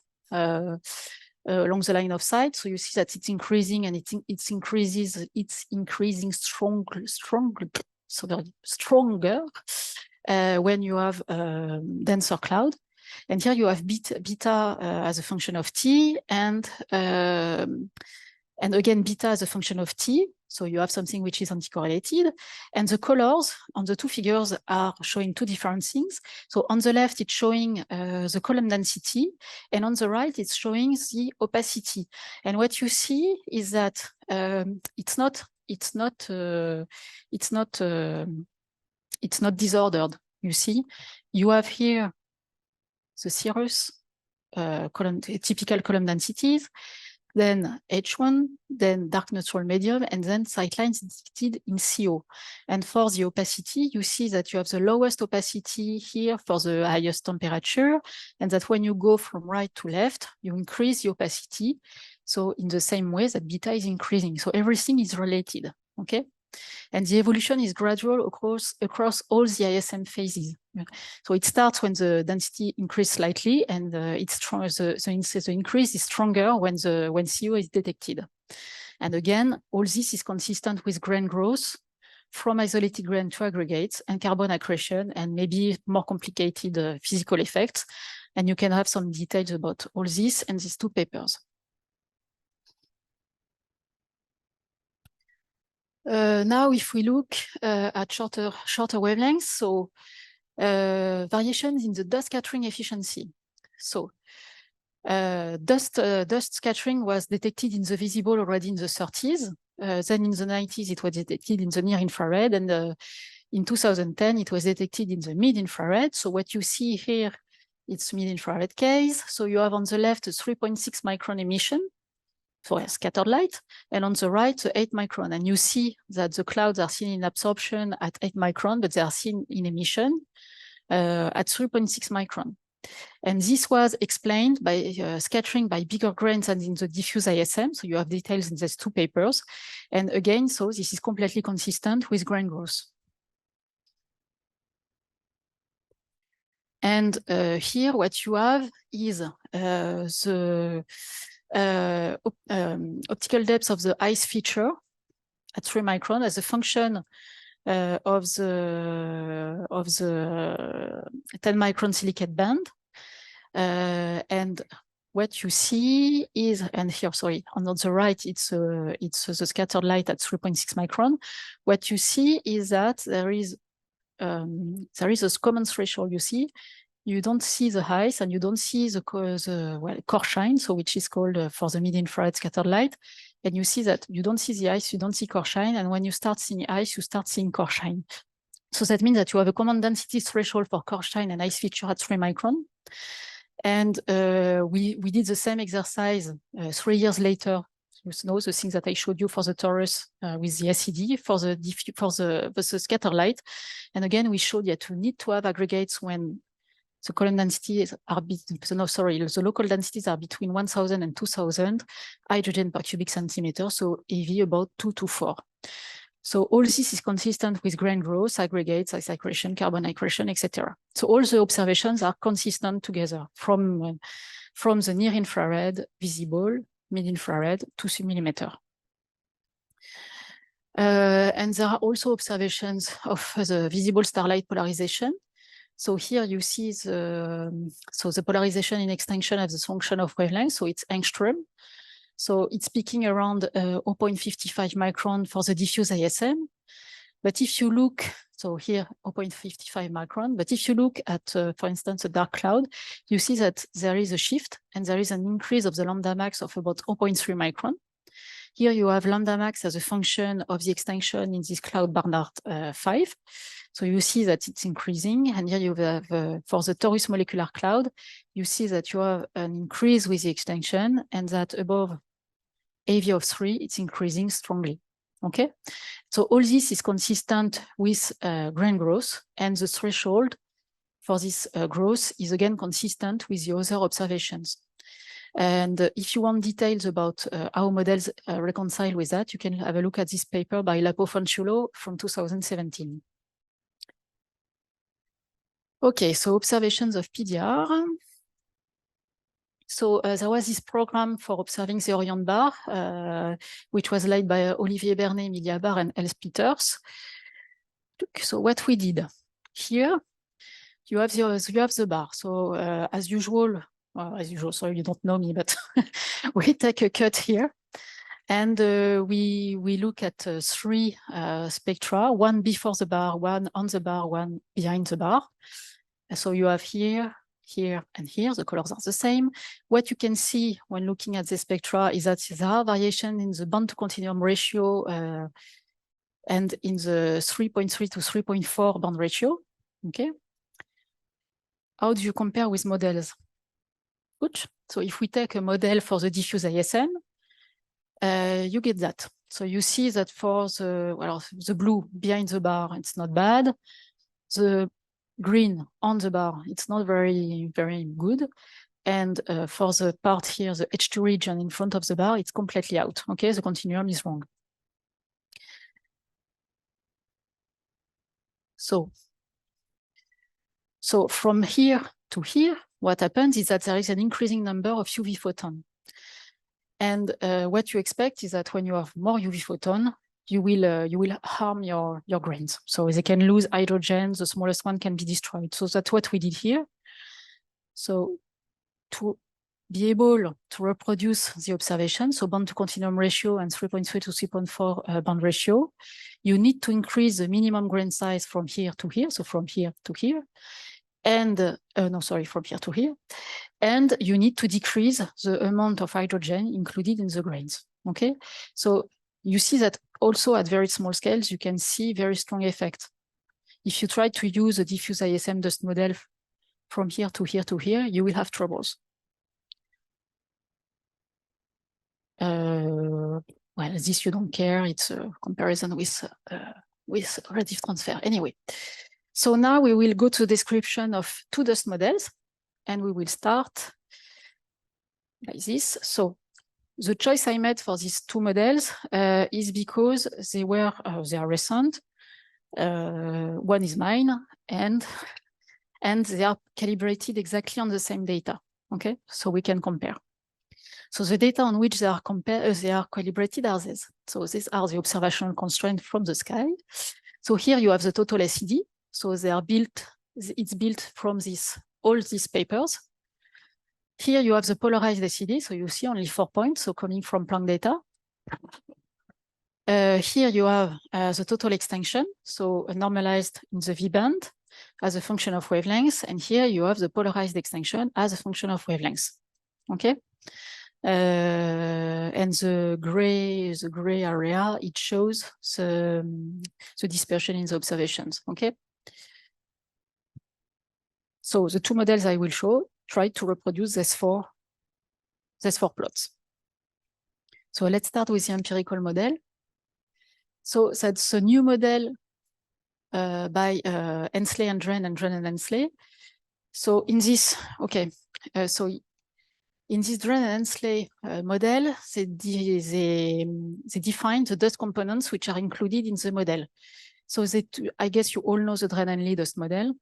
along the line of sight. So you see that it's increasing, and it's increasing stronger when you have denser cloud. And here you have beta as a function of T, and again beta as a function of T. So you have something which is anticorrelated, and the colors on the two figures are showing two different things. So on the left, it's showing the column density, and on the right, it's showing the opacity. And what you see is that it's not disordered. You see, you have here the cirrus typical column densities, then H1, then dark neutral medium, and then sightlines detected in CO. And for the opacity, you see that you have the lowest opacity here for the highest temperature, and that when you go from right to left, you increase the opacity. So in the same way that beta is increasing. So everything is related, okay? And the evolution is gradual across all the ISM phases. So it starts when the density increases slightly, and the increase is stronger when CO is detected. And again, all this is consistent with grain growth from isolated grain to aggregates and carbon accretion, and maybe more complicated physical effects. And you can have some details about all this and these two papers. Now, if we look at shorter wavelengths, so variations in the dust scattering efficiency. So dust scattering was detected in the visible already in the 30s. Then in the 90s, it was detected in the near infrared, and in 2010, it was detected in the mid infrared. So what you see here it's mid-infrared case. So you have on the left a 3.6 micron emission for a scattered light, and on the right, 8 micron. And you see that the clouds are seen in absorption at 8 micron, but they are seen in emission at 3.6 micron. And this was explained by scattering by bigger grains than in the diffuse ISM. So you have details in these two papers. And again, so this is completely consistent with grain growth. And here what you have is the optical depth of the ice feature at 3 micron as a function of the 10 micron silicate band. And what you see is, and here, sorry, on the right, it's the scattered light at 3.6 micron. What you see is that there is a common threshold. You see, you don't see the ice and you don't see the core shine, so which is called for the mid-infrared scattered light. And you see that you don't see the ice, you don't see core shine, and when you start seeing ice, you start seeing core shine. So that means that you have a common density threshold for core shine and ice feature at 3 micron. And we did the same exercise 3 years later. You know, the things that I showed you for the torus with the SED for the scatter light. And again, we showed that you need to have aggregates when the column densities are the local densities are between 1,000 and 2,000 hydrogen per cubic centimeter. So EV about 2 to 4. So all this is consistent with grain growth, aggregates, ice accretion, carbon accretion, etc. So all the observations are consistent together from the near infrared, visible, mid-infrared to submillimeter. And there are also observations of the visible starlight polarization. So here you see the polarization in extinction as a function of wavelength. So it's angstrom. So it's peaking around 0.55 micron for the diffuse ISM. But if you look, so here 0.55 micron, but if you look at, for instance, a dark cloud, you see that there is a shift and there is an increase of the lambda max of about 0.3 micron. Here you have lambda max as a function of the extinction in this cloud Barnard 5. So you see that it's increasing. And here you have, for the torus molecular cloud, you see that you have an increase with the extinction and that above AV of 3, it's increasing strongly. Okay, so all this is consistent with grain growth, and the threshold for this growth is again consistent with the other observations. And if you want details about how models reconcile with that, you can have a look at this paper by Lapo-Fanciullo from 2017. Okay, so observations of PDR. So there was this program for observing the Orient bar, which was led by Olivier Bernet, Emilia Barr, and Els Peters. So what we did here, you have the bar. So as usual, sorry, you don't know me, but we take a cut here. And we look at 3 spectra, one before the bar, one on the bar, one behind the bar. So you have here, and here, the colors are the same. What you can see when looking at the spectra is that there are variations in the band to continuum ratio and in the 3.3 to 3.4 band ratio. Okay. How do you compare with models? Good. So if we take a model for the diffuse ISM, you get that. So you see that for the blue behind the bar, it's not bad. The green on the bar, it's not very, very good. And for the part here, the H2 region in front of the bar, it's completely out. Okay, the continuum is wrong. So from here to here, what happens is that there is an increasing number of UV photons. And what you expect is that when you have more UV photon, you will harm your grains. So they can lose hydrogen, the smallest one can be destroyed. So that's what we did here. So to be able to reproduce the observation, so band to continuum ratio and 3.3 to 3.4 band ratio, you need to increase the minimum grain size from here to here, so from here to here, and from here to here, and you need to decrease the amount of hydrogen included in the grains. Okay, so you see that also at very small scales, you can see very strong effect. If you try to use a diffuse ISM dust model from here to here to here, you will have troubles. Well, this you don't care. It's a comparison with relative transfer. Anyway, so now we will go to the description of two dust models, and we will start like this. So the choice I made for these two models is because they are recent. One is mine, and they are calibrated exactly on the same data. Okay, so we can compare. So the data on which they are calibrated are these. So these are the observational constraints from the sky. So here you have the total SED. So they are built. It's built from all these papers. Here you have the polarized SED. So you see only 4 points. So coming from Planck data. Here you have the total extinction. So normalized in the V band as a function of wavelengths. And here you have the polarized extinction as a function of wavelengths. Okay. And the gray area, it shows the dispersion in the observations. Okay. So the two models I will show try to reproduce these four plots. So let's start with the empirical model. So that's a new model by Hensley and Dren and Hensley. So in this, okay, so in this Dren and Hensley model, they define the dust components which are included in the model. So I guess you all know the Dren and Lee dust model.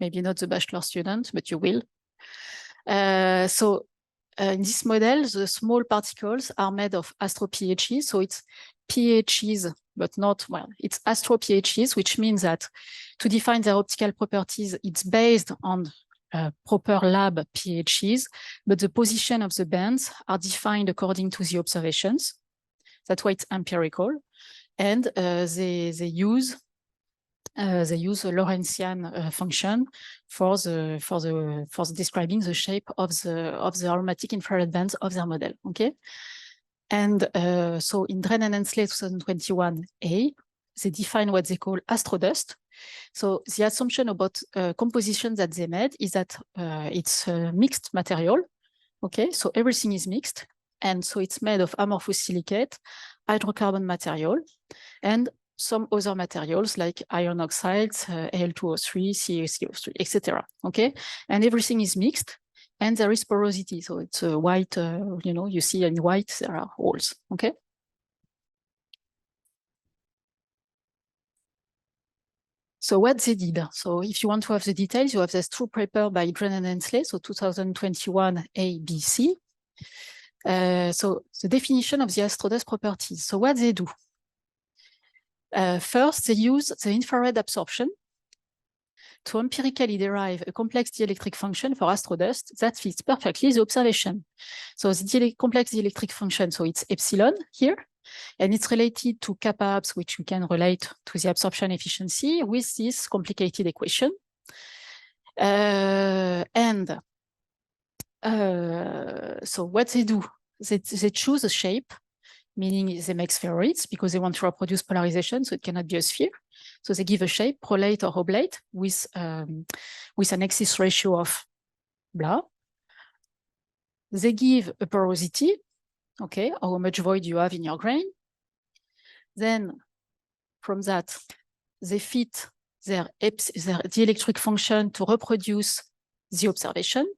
Maybe not the bachelor student, but you will. In this model, the small particles are made of astro-PHEs. So it's PHEs, but not, well, it's astro-PHEs, which means that to define their optical properties, it's based on proper lab PHEs, but the position of the bands are defined according to the observations. That's why it's empirical. And they use a Lorentzian function for describing the shape of the aromatic infrared bands of their model. Okay, and so in Dren and Hensley 2021A, they define what they call astrodust. So the assumption about composition that they made is that it's a mixed material. Okay, so everything is mixed, and so it's made of amorphous silicate, hydrocarbon material, and some other materials like iron oxides, Al2O3, CaCO3, etc. Okay, and everything is mixed, and there is porosity. So it's a white, you see in white there are holes. Okay. So what they did. So if you want to have the details, you have this true paper by Dren and Hensley, so 2021 ABC. So the definition of the astrodust properties. So what they do. First, they use the infrared absorption to empirically derive a complex dielectric function for astrodust that fits perfectly the observation. So the complex dielectric function, so it's epsilon here, and it's related to kappa abs, which we can relate to the absorption efficiency with this complicated equation. So what they do, they choose a shape, meaning they make spheroids because they want to reproduce polarization, so it cannot be a sphere. So they give a shape, prolate or oblate, with an axis ratio of blah. They give a porosity, okay, how much void you have in your grain. Then from that, they fit their dielectric function to reproduce the observation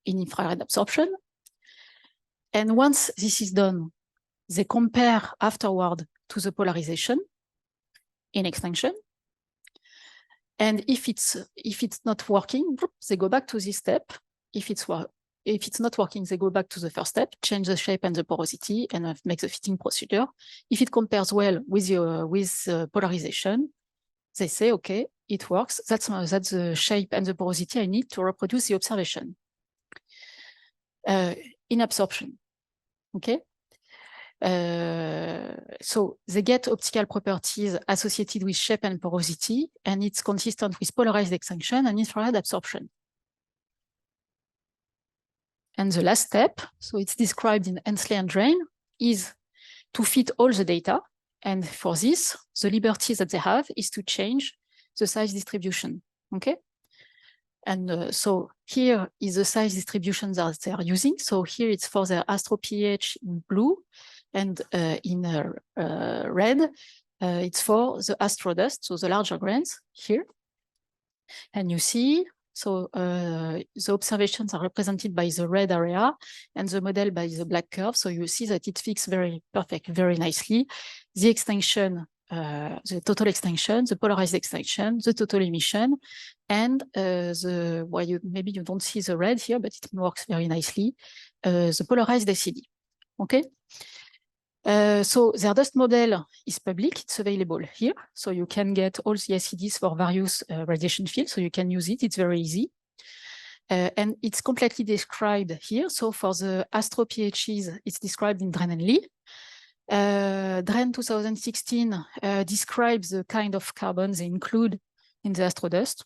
in infrared absorption. And once this is done, they compare afterward to the polarization in extinction. And if it's not working, they go back to this step. If it's not working, they go back to the first step, change the shape and the porosity, and make the fitting procedure. If it compares well with polarization, they say, okay, it works. That's the shape and the porosity I need to reproduce the observation in absorption. Okay. So they get optical properties associated with shape and porosity, and it's consistent with polarized extinction and infrared absorption. And the last step, so it's described in Hensley and Dren, is to fit all the data. And for this, the liberty that they have is to change the size distribution. Okay. And so here is the size distribution that they are using. So here it's for their astro pH in blue, and in red, it's for the astro dust, so the larger grains here. And you see, so the observations are represented by the red area and the model by the black curve. So you see that it fits very perfect, very nicely. The extinction, the total extinction, the polarized extinction, the total emission, and maybe you don't see the red here, but it works very nicely, the polarized ACD. Okay. So their dust model is public, it's available here. So you can get all the ACDs for various radiation fields, so you can use it, it's very easy. And it's completely described here. So for the astro pHs, it's described in Dren and Lee. Dren 2016 describes the kind of carbon they include in the astro dust.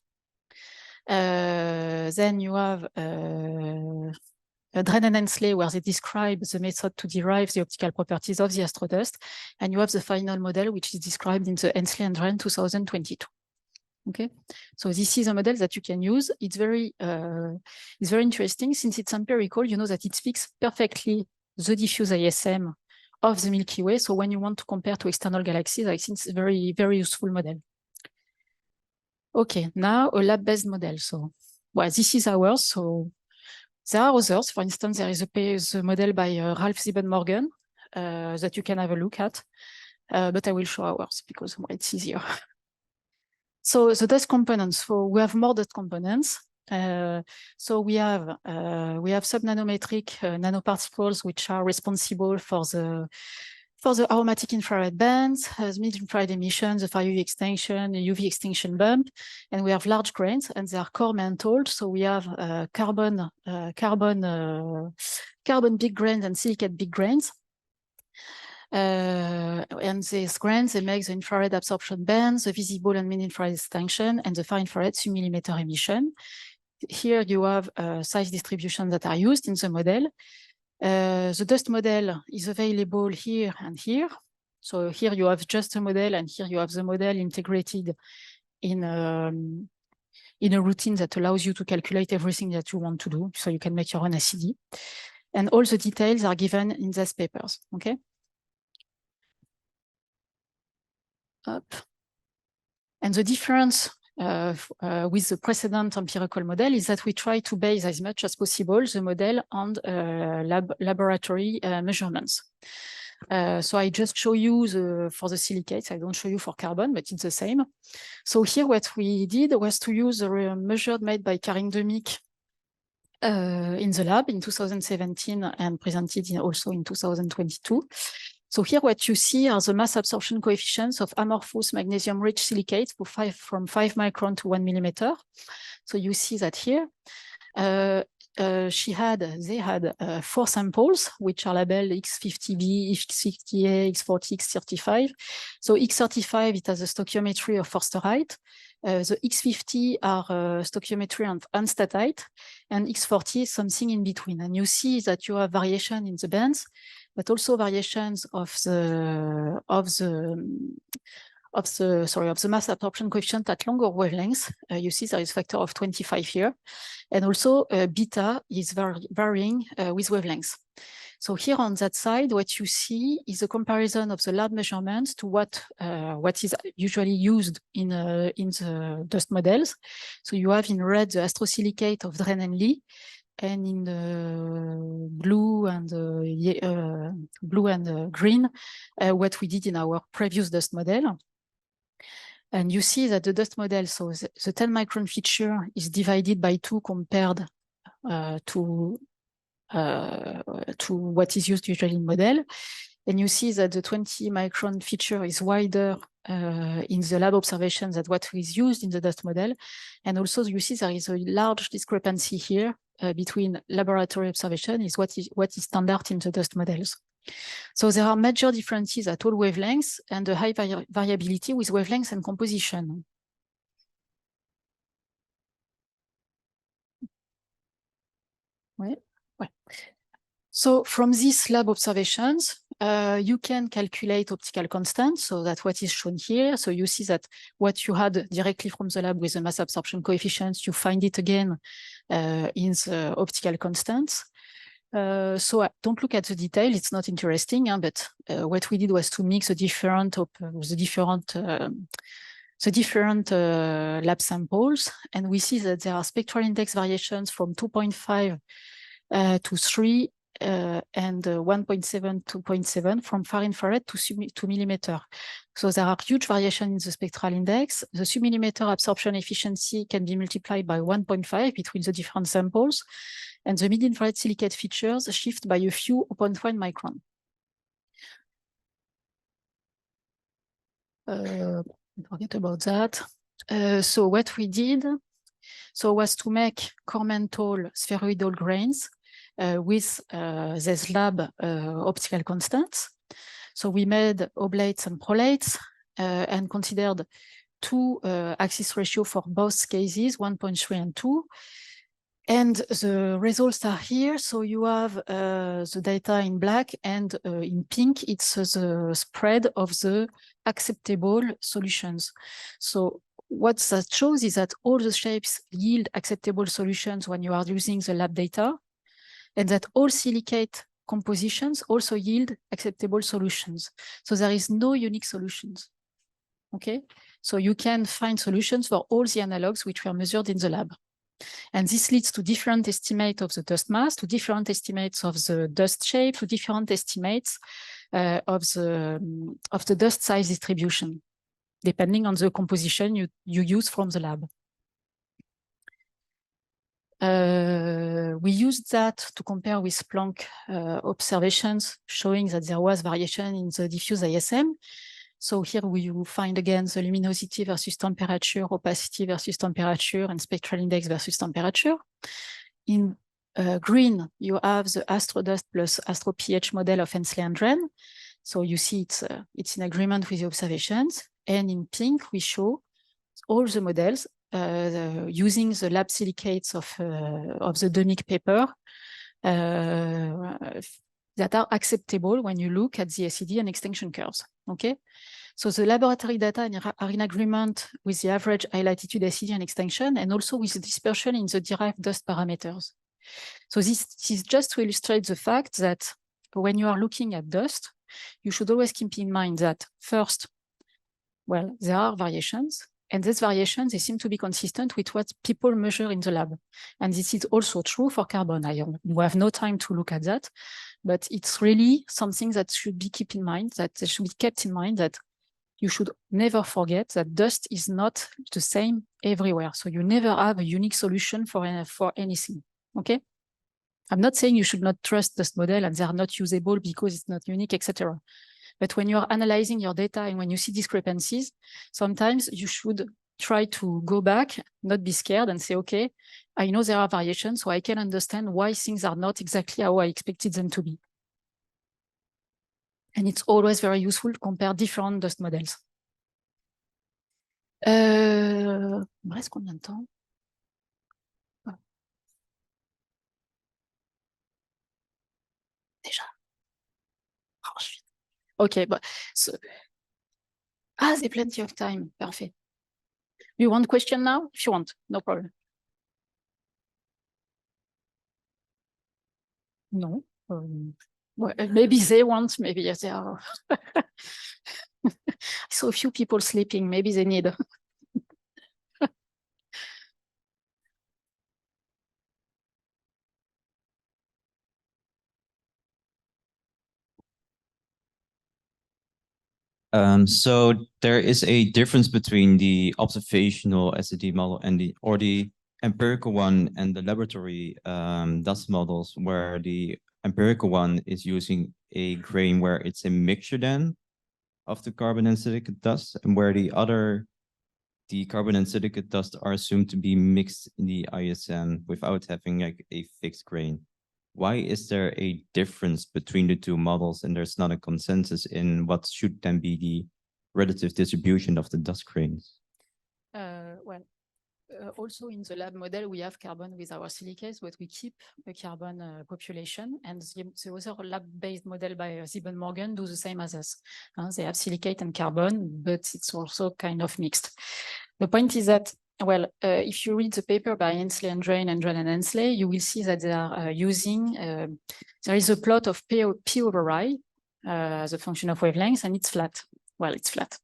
Then you have Dren and Hensley, where they describe the method to derive the optical properties of the astrodust, and you have the final model, which is described in the Hensley and Dren 2022. Okay, so this is a model that you can use. It's very interesting since it's empirical. You know that it speaks perfectly the diffuse ISM of the Milky Way. So when you want to compare to external galaxies, I think it's a very, very useful model. Okay, now a lab-based model. So, well, this is ours. So there are others. For instance, there is a model by Ralph Siebenmorgen that you can have a look at, but I will show ours because it's easier. So the dust components. So we have more dust components. So we have subnanometric nanoparticles which are responsible for the aromatic infrared bands, the mid-infrared emission, the far UV extinction, the UV extinction bump, and we have large grains, and they are core mantled. So we have carbon big grains and silicate big grains. And these grains, they make the infrared absorption bands, the visible and mid-infrared extinction, and the far infrared submillimeter emission. Here you have size distribution that are used in the model. The dust model is available here and here. So here you have just a model, and here you have the model integrated in a routine that allows you to calculate everything that you want to do. So you can make your own ACD. And all the details are given in these papers, okay? Up. And the difference with the precedent empirical model is that we try to base as much as possible the model on laboratory measurements. So I just show you for the silicates. I don't show you for carbon, but it's the same. So here what we did was to use a measure made by Karin Demick in the lab in 2017 and presented also in 2022. So here what you see are the mass absorption coefficients of amorphous magnesium-rich silicates from 5 micron to 1 millimeter. So you see that here. They had 4 samples, which are labeled X50B, X50A, X40, X35. So X35, it has a stoichiometry of forsterite. The X50 are stoichiometry of unstatite, and X40 is something in between. And you see that you have variation in the bands, but also variations of the mass absorption coefficient at longer wavelengths. You see there is a factor of 25 here. And also beta is varying with wavelengths. So here on that side, what you see is a comparison of the lab measurements to what is usually used in the dust models. So you have in red the astrosilicate of Dren and Lee, and in the blue and green, what we did in our previous dust model. And you see that the dust model, so the 10 micron feature is divided by 2 compared to what is used usually in model. And you see that the 20 micron feature is wider in the lab observation than what is used in the dust model. And also you see there is a large discrepancy here between laboratory observation is what is standard in the dust models. So there are major differences at all wavelengths and a high variability with wavelengths and composition. Ouais. Ouais. So from these lab observations, you can calculate optical constants, so that's what is shown here. So you see that what you had directly from the lab with the mass absorption coefficients, you find it again in the optical constants. So don't look at the detail, it's not interesting, but what we did was to mix the different lab samples, and we see that there are spectral index variations from 2.5 to 3 and 1.7 to 0.7 from far infrared to 2 millimeter. So there are huge variations in the spectral index. The 2 millimeter absorption efficiency can be multiplied by 1.5 between the different samples, and the mid-infrared silicate features shift by a few 0.1 micron. Forget about that. So what we did was to make core-mental spheroidal grains with this lab optical constants. So we made oblates and prolates and considered two axis ratio for both cases, 1.3 and 2. And the results are here. So you have the data in black, and in pink, it's the spread of the acceptable solutions. So what that shows is that all the shapes yield acceptable solutions when you are using the lab data, and that all silicate compositions also yield acceptable solutions. So there is no unique solutions. Okay, so you can find solutions for all the analogs which were measured in the lab. And this leads to different estimates of the dust mass, to different estimates of the dust shape, to different estimates of the dust size distribution, depending on the composition you use from the lab. We used that to compare with Planck observations, showing that there was variation in the diffuse ISM. So here we find again the luminosity versus temperature, opacity versus temperature, and spectral index versus temperature. In green, you have the astrodust plus astro pH model of Hensley and Dren. So you see it's in agreement with the observations. And in pink, we show all the models using the lab silicates of the Donick paper that are acceptable when you look at the SED and extinction curves. Okay, so the laboratory data are in agreement with the average high latitude SED and extinction, and also with the dispersion in the derived dust parameters. So this is just to illustrate the fact that when you are looking at dust, you should always keep in mind that first, well, there are variations, and these variations, they seem to be consistent with what people measure in the lab. And this is also true for carbon. We have no time to look at that, but it's really something that should be kept in mind, that you should never forget that dust is not the same everywhere. So you never have a unique solution for anything, okay? I'm not saying you should not trust dust model and they are not usable because it's not unique, etc. But when you're analyzing your data and when you see discrepancies, sometimes you should try to go back, not be scared, and say, okay, I know there are variations, so I can understand why things are not exactly how I expected them to be. And it's always very useful to compare different dust models. Il me reste combien de temps? Déjà. Oh, je suis... Okay, but so... there's plenty of time. Perfect. You want question now? If you want, no problem. No. Well, maybe they want, maybe yes, they are. I saw a few people sleeping, maybe they need. So there is a difference between the observational SED model and the empirical one and the laboratory dust models, where the empirical one is using a grain where it's a mixture then of the carbon and silicate dust, and where the carbon and silicate dust are assumed to be mixed in the ISM without having like a fixed grain. Why is there a difference between the two models and there's not a consensus in what should then be the relative distribution of the dust grains? Well, Also in the lab model, we have carbon with our silicates, but we keep a carbon population. And the other lab-based model by Sieben Morgan do the same as us. They have silicate and carbon, but it's also kind of mixed. The point is that, well, if you read the paper by Hensley and Drain and Hensley, you will see that they are using, there is a plot of P over I as a function of wavelength, and it's flat. Well, it's flat.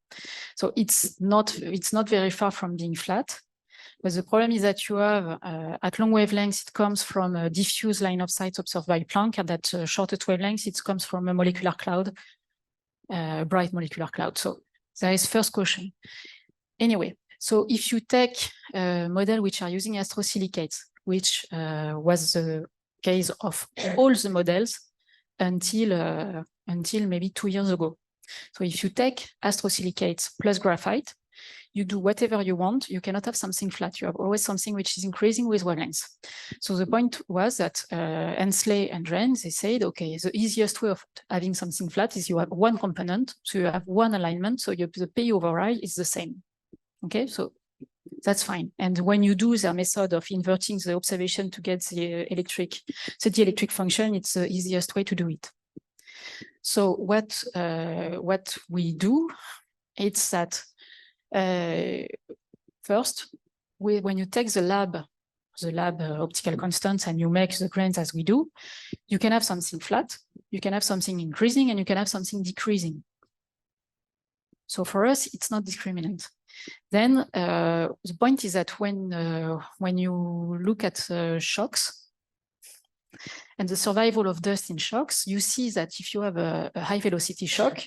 So it's not very far from being flat. But the problem is that you have, at long wavelengths, it comes from a diffuse line of sight observed by Planck, and at shortest wavelengths, it comes from a molecular cloud, bright molecular cloud. So there is first caution. Anyway, so if you take a model which are using astrosilicates, which was the case of all the models until maybe 2 years ago. So if you take astrosilicates plus graphite, you do whatever you want, you cannot have something flat. You have always something which is increasing with wavelengths. So the point was that Hensley and Drain, they said, okay, the easiest way of having something flat is you have one component, so you have one alignment, so the P over I is the same. Okay, so that's fine. And when you do their method of inverting the observation to get the dielectric function, it's the easiest way to do it. So what we do, it's that first, when you take the lab optical constants and you make the grains as we do, you can have something flat, you can have something increasing, and you can have something decreasing. So for us, it's not discriminant. Then the point is that when you look at shocks and the survival of dust in shocks, you see that if you have a high velocity shock,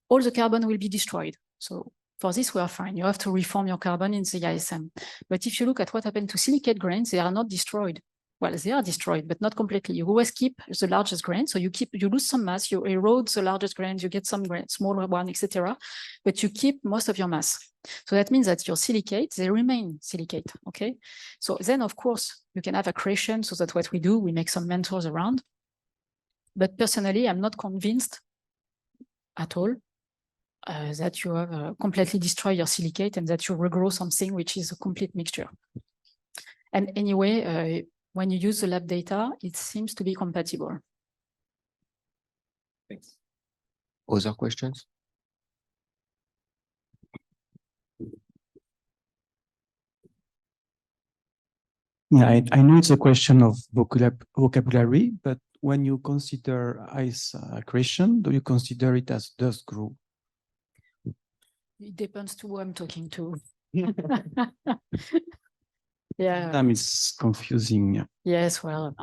all the carbon will be destroyed. So for this, we are fine. You have to reform your carbon in the GISM. But if you look at what happened to silicate grains, they are not destroyed. Well, they are destroyed, but not completely. You always keep the largest grain. So you lose some mass, you erode the largest grains, you get some grains, smaller one, etc. But you keep most of your mass. So that means that your silicates, they remain silicate, okay? So then, of course, you can have accretion. So that's what we do. We make some mentors around. But personally, I'm not convinced at all that you have completely destroyed your silicate and that you regrow something which is a complete mixture. And anyway, when you use the lab data, it seems to be compatible. Thanks. Other questions? Yeah, I know it's a question of vocabulary, but when you consider ice accretion, do you consider it as dust grow? It depends to who I'm talking to. Yeah. It's confusing. Yes, well,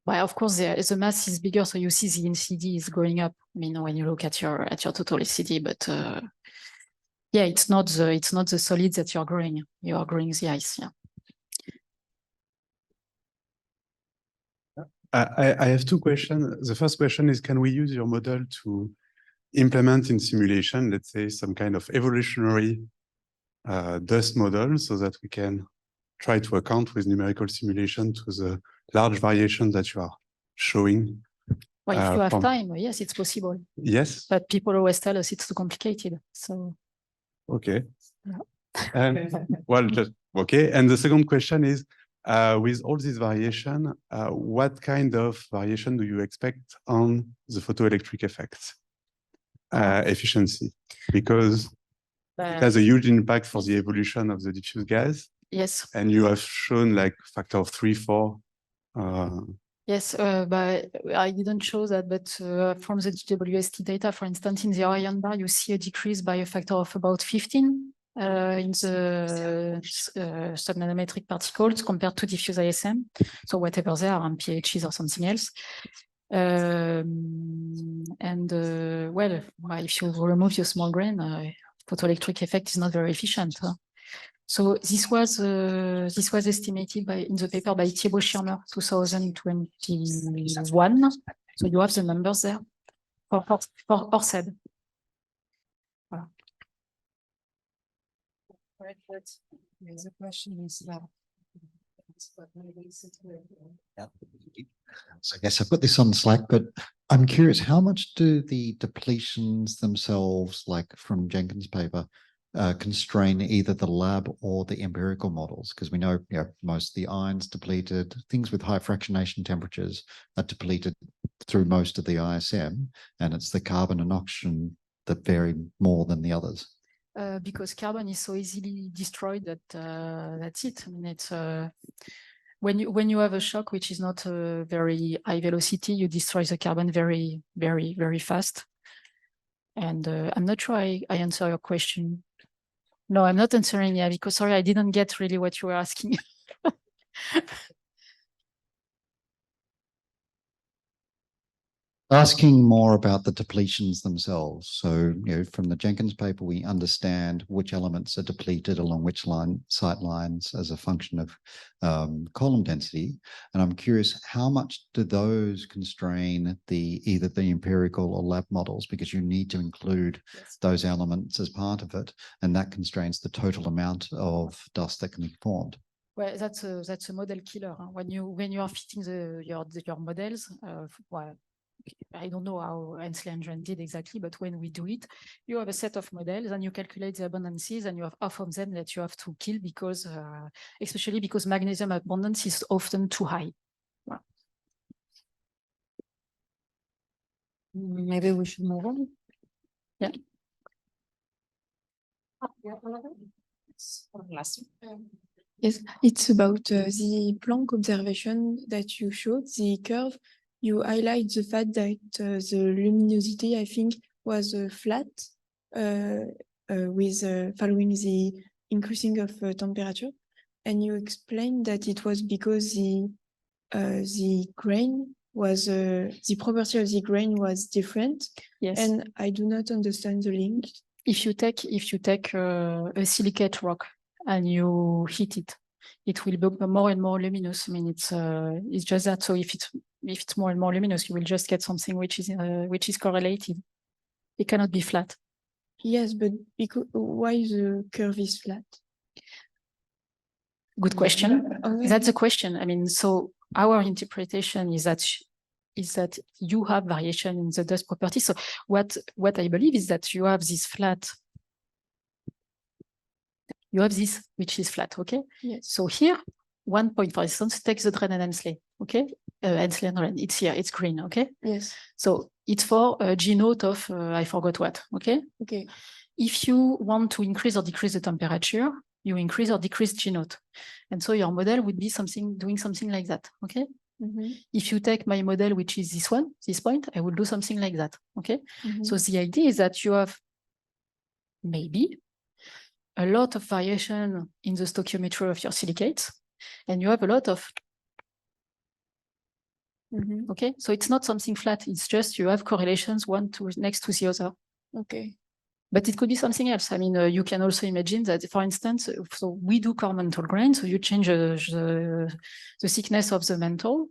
of course, the mass is bigger, so you see the NCD is going up. I mean, when you look at your total NCD, but yeah, it's not the solids that you're growing. You are growing the ice. Yeah. I have two questions. The first question is, can we use your model to implement in simulation, let's say, some kind of evolutionary dust model so that we can try to account with numerical simulation to the large variation that you are showing? Well, if you have time, yes, it's possible. Yes. But people always tell us it's too complicated. So. Okay. Yeah. Well, just okay. And the second question is, with all this variation, what kind of variation do you expect on the photoelectric effects efficiency? Because it has a huge impact for the evolution of the diffuse gas. Yes. And you have shown like factor of 3, 4. Yes, but I didn't show that, but from the GWST data, for instance, in the Orion bar, you see a decrease by a factor of about 15 in the subnanometric particles compared to diffuse ISM. So whatever they are, PHs or something else. Well, if you remove your small grain, photoelectric effect is not very efficient. Huh? So this was estimated in the paper by Thibaut Schirmer, 2021. So you have the numbers there for Orsed. Voilà. The question is So I guess I've put this on Slack, but I'm curious, how much do the depletions themselves, like from Jenkins' paper, constrain either the lab or the empirical models? Because we know, most of the ions depleted, things with high fractionation temperatures are depleted through most of the ISM, and it's the carbon and oxygen that vary more than the others. Because carbon is so easily destroyed that that's it. I mean, it's when you have a shock which is not a very high velocity, you destroy the carbon very, very, very fast. And I'm not sure I answer your question. No, I'm not answering. Yeah, because sorry, I didn't get really what you were asking. Asking more about the depletions themselves. So, from the Jenkins paper, we understand which elements are depleted along which sight lines as a function of column density. And I'm curious, how much do those constrain either the empirical or lab models? Because you need to include those elements as part of it, and that constrains the total amount of dust that can be formed. Well, that's a model killer. Huh? When you are fitting your models, well, I don't know how Hensley and John did exactly, but when we do it, you have a set of models and you calculate the abundances, and you have half of them that you have to kill because, especially because magnesium abundance is often too high. Wow. Maybe we should move on. Yeah. Yes, it's about the Planck observation that you showed, the curve. You highlight the fact that the luminosity, I think, was flat with following the increasing of temperature. And you explained that it was because the grain was, the property of the grain was different. Yes. And I do not understand the link. If you take a silicate rock and you heat it, it will be more and more luminous. I mean, it's just that. So if it's more and more luminous, you will just get something which is correlated. It cannot be flat. Yes, but why the curve is flat? Good question. Okay. That's the question. I mean, so our interpretation is that you have variation in the dust property. So what I believe is that you have this flat. You have this, which is flat, okay? Yes. So here, 1 point, for instance, take the Dren and Hensley, okay? Hensley and Dren, it's here, it's green, okay? Yes. So it's for a G note of, I forgot what, okay? Okay. If you want to increase or decrease the temperature, you increase or decrease G note. And so your model would be doing something like that, okay? Mm-hmm. If you take my model, which is this one, this point, I will do something like that, okay? Mm-hmm. So the idea is that you have maybe a lot of variation in the stoichiometry of your silicates, and you have a lot of, okay? So it's not something flat, it's just you have correlations one next to the other. Okay. But it could be something else. I mean, you can also imagine that, for instance, so we do core mantle grain, so you change the thickness of the mantle,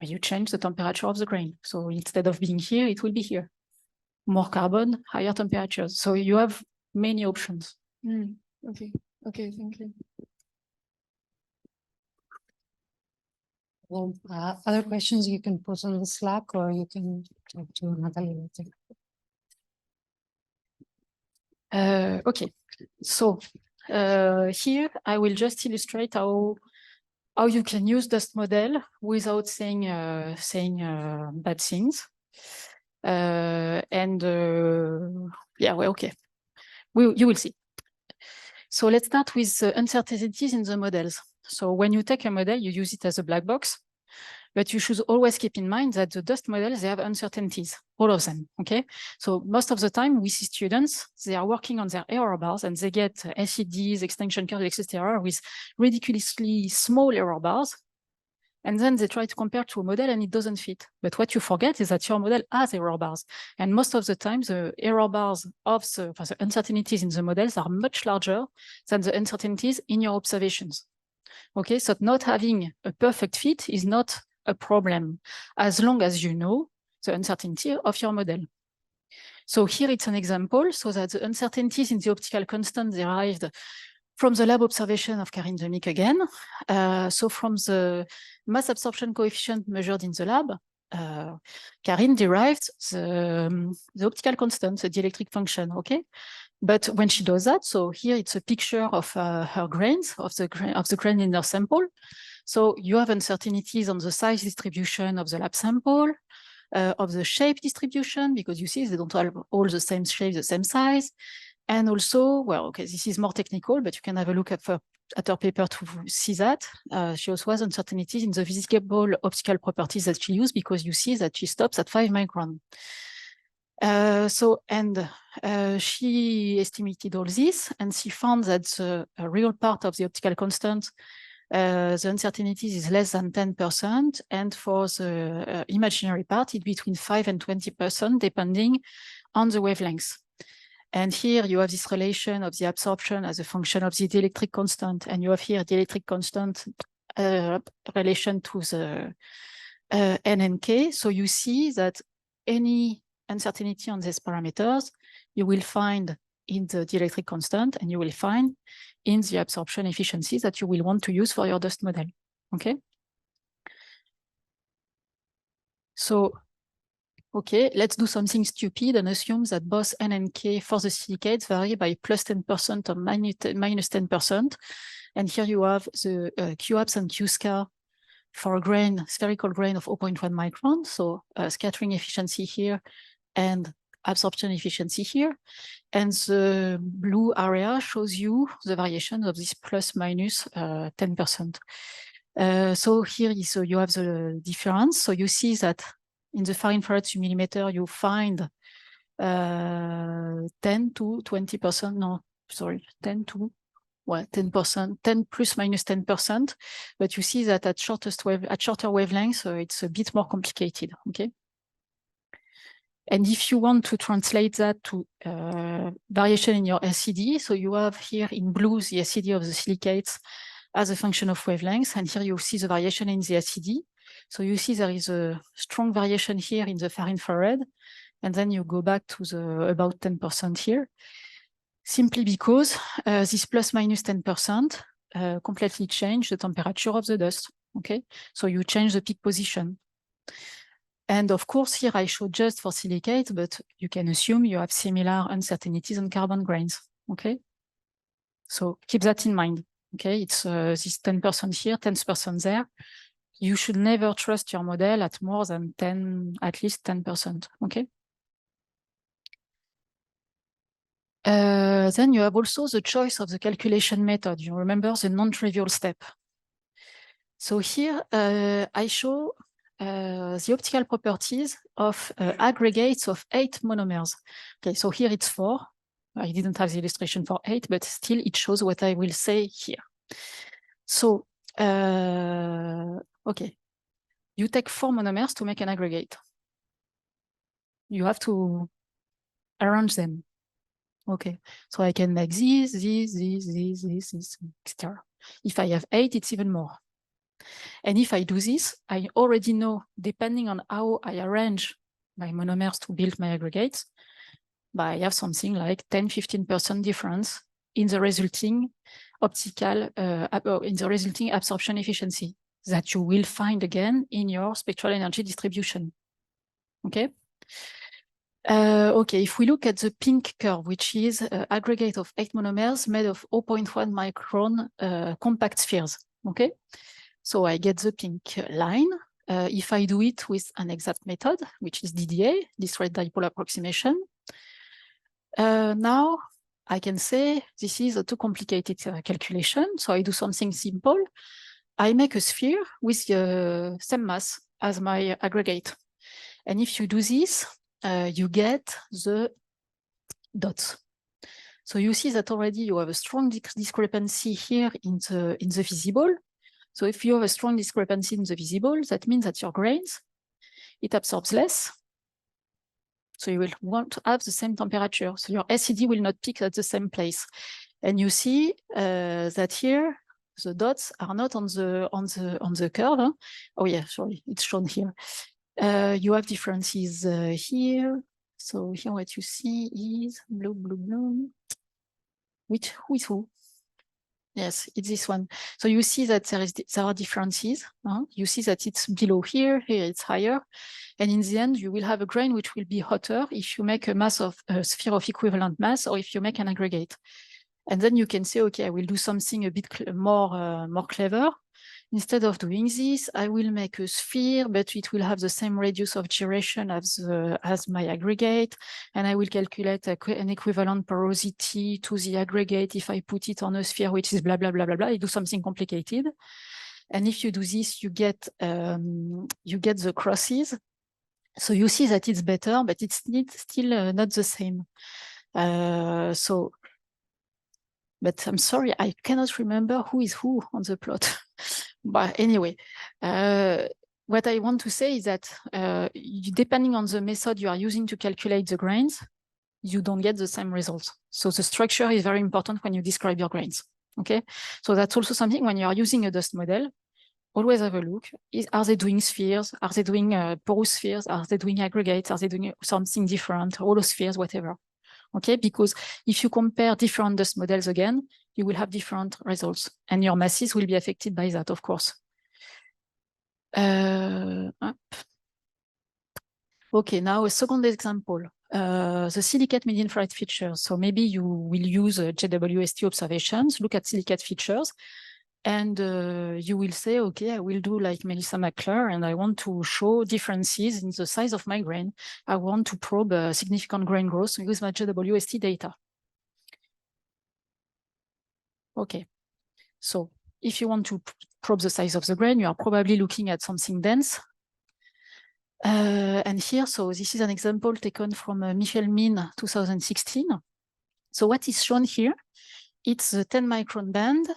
you change the temperature of the grain. So instead of being here, it will be here. More carbon, higher temperatures. So you have many options. Okay. Okay, thank you. Well, other questions you can post on the Slack, or you can talk to Nathalie later. Okay, so here I will just illustrate how you can use dust model without saying bad things. Yeah, well, okay, you will see. So let's start with uncertainties in the models. So when you take a model, you use it as a black box, but you should always keep in mind that the dust models, they have uncertainties, all of them, okay? So most of the time we see students, they are working on their error bars and they get SEDs, extinction curves, etc. with ridiculously small error bars. And then they try to compare to a model and it doesn't fit. But what you forget is that your model has error bars. And most of the time, the error bars of the uncertainties in the models are much larger than the uncertainties in your observations. Okay, so not having a perfect fit is not a problem, as long as you know the uncertainty of your model. So here it's an example, so that the uncertainties in the optical constant derived from the lab observation of Karin Demik again. So from the mass absorption coefficient measured in the lab, Karin derived the optical constant, the dielectric function, okay? But when she does that, so here it's a picture of her grains, of the grain in her sample. So you have uncertainties on the size distribution of the lab sample, of the shape distribution, because you see they don't have all the same shape, the same size. And also, well, okay, this is more technical, but you can have a look at her paper to see that. She also has uncertainties in the visible optical properties that she used, because you see that she stops at 5 micron. She estimated all this, and she found that the real part of the optical constant, the uncertainties is less than 10%, and for the imaginary part, it's between 5 and 20%, depending on the wavelengths. And here you have this relation of the absorption as a function of the dielectric constant, and you have here the electric constant relation to the N and K. So you see that any uncertainty on these parameters, you will find in the dielectric constant, and you will find in the absorption efficiency that you will want to use for your dust model, okay? So, okay, let's do something stupid and assume that both N and K for the silicates vary by plus 10% or minus 10%. And here you have the Q-abs and Q-scar for a grain, spherical grain of 0.1 micron. So scattering efficiency here and absorption efficiency here. And the blue area shows you the variation of this plus minus 10%. So here is, you have the difference. So you see that in the far infrared submillimeter, you find 10 to 20%, no, sorry, 10 to, well, 10%, 10 plus minus 10%. But you see that at shorter wavelengths, it's a bit more complicated, okay? And if you want to translate that to variation in your SED, so you have here in blue the SED of the silicates as a function of wavelengths, and here you see the variation in the SED. So you see there is a strong variation here in the far infrared, and then you go back to the about 10% here, simply because this plus minus 10% completely change the temperature of the dust, okay? So you change the peak position. And of course, here I show just for silicates, but you can assume you have similar uncertainties on carbon grains, okay? So keep that in mind, okay? It's this 10% here, 10% there. You should never trust your model at more than 10, at least 10%, okay? Then you have also the choice of the calculation method. You remember the non-trivial step. So here I show the optical properties of aggregates of 8 monomers. Okay, so here it's 4. I didn't have the illustration for 8, but still it shows what I will say here. So, okay, you take 4 monomers to make an aggregate. You have to arrange them. Okay, so I can make this, etc. If I have 8, it's even more. And if I do this, I already know, depending on how I arrange my monomers to build my aggregates, but I have something like 10–15% difference in the resulting optical, in the resulting absorption efficiency that you will find again in your spectral energy distribution. Okay. Okay, if we look at the pink curve, which is an aggregate of 8 monomers made of 0.1 micron compact spheres. Okay. So I get the pink line. If I do it with an exact method, which is DDA, discrete dipole approximation, now I can say this is a too complicated calculation. So I do something simple. I make a sphere with the same mass as my aggregate. And if you do this, you get the dots. So you see that already you have a strong discrepancy here in the visible. So if you have a strong discrepancy in the visible, that means that your grains, it absorbs less. So you will want to have the same temperature. So your SED will not peak at the same place. And you see that here, the dots are not on the curve. Huh? Oh yeah, sorry, it's shown here. You have differences here. So here what you see is blue, blue, blue. Who is who? Yes, it's this one. So you see that there are differences. You see that it's below here it's higher. And in the end, you will have a grain which will be hotter if you make a sphere of equivalent mass, or if you make an aggregate. And then you can say, okay, I will do something a bit more clever. Instead of doing this, I will make a sphere, but it will have the same radius of gyration as my aggregate. And I will calculate an equivalent porosity to the aggregate if I put it on a sphere, which is blah, blah, blah, blah, blah. I do something complicated. And if you do this, you get the crosses. So you see that it's better, but it's still not the same. But I'm sorry, I cannot remember who is who on the plot. But anyway, what I want to say is that depending on the method you are using to calculate the grains, you don't get the same results. So the structure is very important when you describe your grains. Okay, so that's also something when you are using a dust model. Always have a look. Are they doing spheres? Are they doing porous spheres? Are they doing aggregates? Are they doing something different? Holospheres, whatever. Okay, because if you compare different dust models again, you will have different results, and your masses will be affected by that, of course. Okay, now a second example, the silicate mid-infrared features. So maybe you will use JWST observations, look at silicate features, and you will say, okay, I will do like Melissa McClure, and I want to show differences in the size of my grain. I want to probe significant grain growth with my JWST data. Okay, so if you want to probe the size of the grain, you are probably looking at something dense. And here, so this is an example taken from Michel Min 2016. So what is shown here, it's the 10 micron band,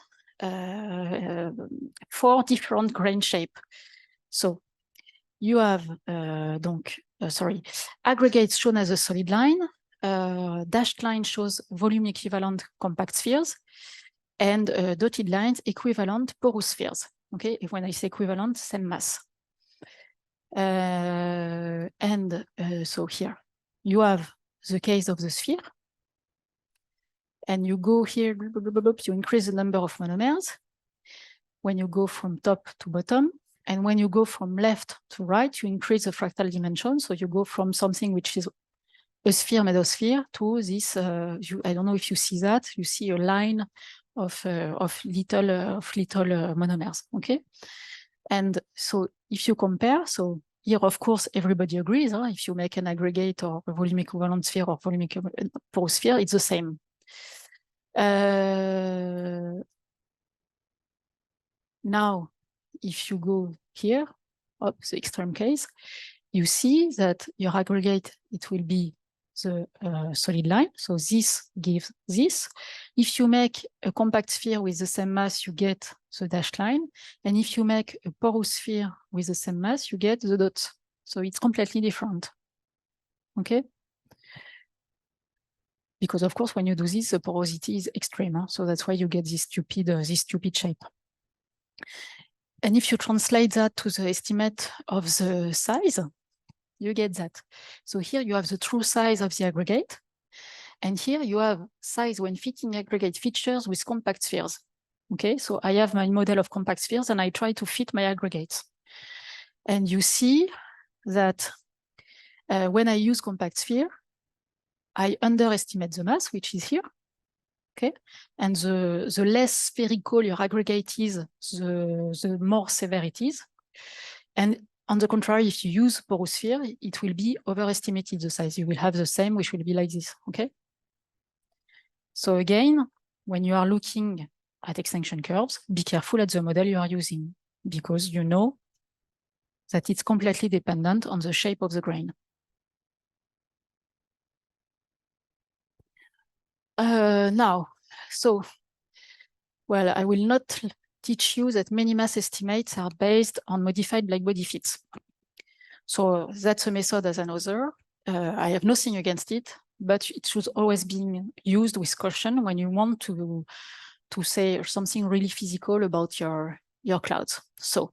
4 different grain shape. So you have aggregates shown as a solid line, dashed line shows volume equivalent compact spheres, and dotted lines equivalent porous spheres. Okay, when I say equivalent, same mass. So here you have the case of the sphere, and you go here, you increase the number of monomers when you go from top to bottom, and when you go from left to right, you increase the fractal dimension. So you go from something which is a sphere made of sphere to this. I don't know if you see that. You see a line of little monomers. Okay, and so if you compare, so here, of course, everybody agrees. If you make an aggregate or a volume equivalent sphere or volume equivalent porous sphere, it's the same. Now, if you go here, the extreme case, you see that your aggregate, it will be the solid line. So this gives this. If you make a compact sphere with the same mass, you get the dashed line. And if you make a porous sphere with the same mass, you get the dots. So it's completely different. Okay? Because of course, when you do this, the porosity is extreme. So that's why you get this stupid shape. And if you translate that to the estimate of the size, you get that. So here you have the true size of the aggregate. And here you have size when fitting aggregate features with compact spheres. Okay, so I have my model of compact spheres and I try to fit my aggregates. And you see that when I use compact sphere, I underestimate the mass, which is here. Okay, and the less spherical your aggregate is, the more severe it is. And on the contrary, if you use porous sphere, it will be overestimated the size. You will have the same, which will be like this. Okay. So again, when you are looking at extinction curves, be careful at the model you are using, because you know that it's completely dependent on the shape of the grain. Now, so, well, I will not teach you that many mass estimates are based on modified blackbody fits. So that's a method as another. I have nothing against it, but it should always be used with caution when you want to say something really physical about your clouds. So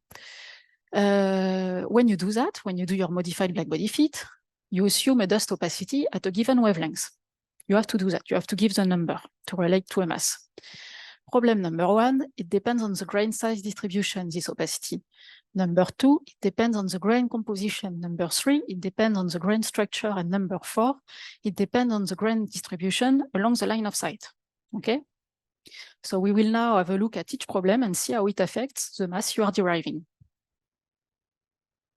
when you do that, when you do your modified blackbody fit, you assume a dust opacity at a given wavelength. You have to do that. You have to give the number to relate to a mass. problem number 1, it depends on the grain size distribution, this opacity. Number 2, it depends on the grain composition. Number 3, it depends on the grain structure. And number 4, it depends on the grain distribution along the line of sight. Okay? So we will now have a look at each problem and see how it affects the mass you are deriving.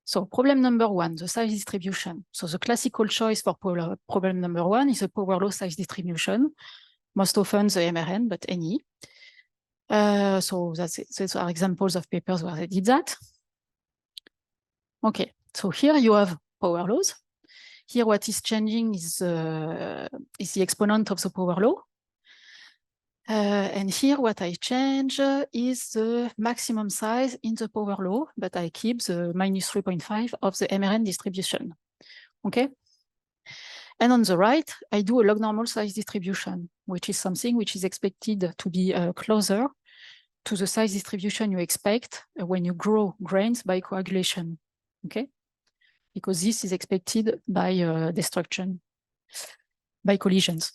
So problem number 1, the size distribution. So the classical choice for problem number 1 is a power law size distribution, most often the MRN, but any. So those are examples of papers where they did that. Okay, so here you have power laws. Here what is changing is the exponent of the power law. And here what I change is the maximum size in the power law, but I keep the minus 3.5 of the MRN distribution. Okay? And on the right, I do a log normal size distribution, which is something which is expected to be closer to the size distribution you expect when you grow grains by coagulation. Okay? Because this is expected by destruction, by collisions.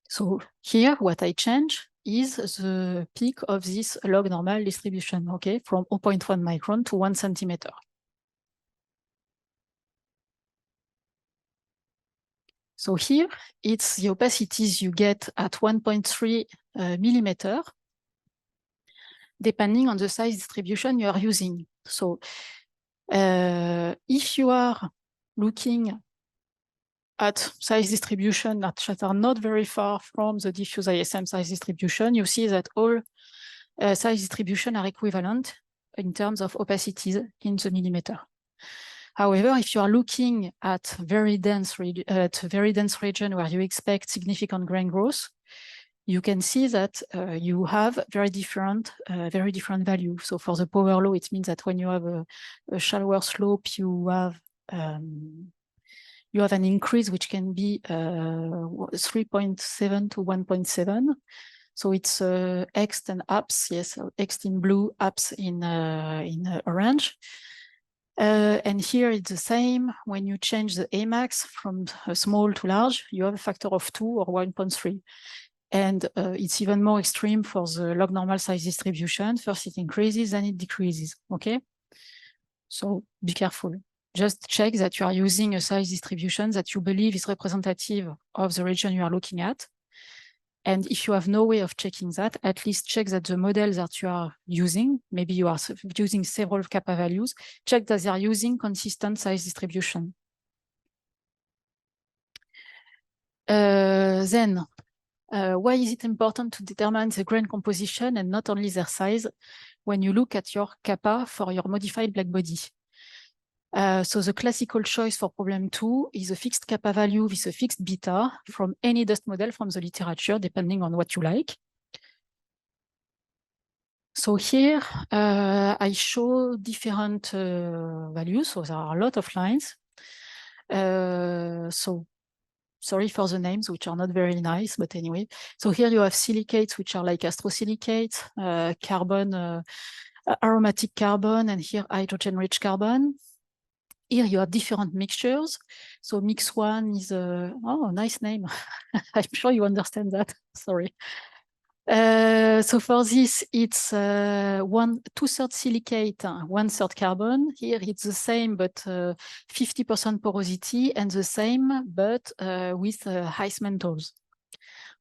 So here, what I change is the peak of this log normal distribution, okay, from 0.1 micron to 1 centimeter. So here, it's the opacities you get at 1.3 millimeter, depending on the size distribution you are using. So if you are looking at size distribution that are not very far from the diffuse ISM size distribution, you see that all size distribution are equivalent in terms of opacities in the millimeter. However, if you are looking at very dense region where you expect significant grain growth, you can see that you have very different values. So for the power law, it means that when you have a shallower slope, you have an increase which can be 3.7 to 1.7. So it's X and ups, yes, so X in blue, ups in orange. And here it's the same. When you change the Amax from small to large, you have a factor of 2 or 1.3. And it's even more extreme for the log normal size distribution. First it increases, then it decreases, okay? So be careful. Just check that you are using a size distribution that you believe is representative of the region you are looking at. And if you have no way of checking that, at least check that the model that you are using, maybe you are using several kappa values, check that they are using consistent size distribution. Then, why is it important to determine the grain composition and not only their size when you look at your kappa for your modified black body? So the classical choice for problem 2 is a fixed kappa value with a fixed beta from any dust model from the literature, depending on what you like. So here I show different values, so there are a lot of lines. So sorry for the names, which are not very nice, but anyway. So here you have silicates, which are like astrosilicates, carbon, aromatic carbon, and here hydrogen-rich carbon. Here you have different mixtures. So mix 1 is oh, nice name. I'm sure you understand that. Sorry. So for this, it's 2/3 silicate, 1/3 carbon. Here it's the same, but 50% porosity, and the same, but with high mentals.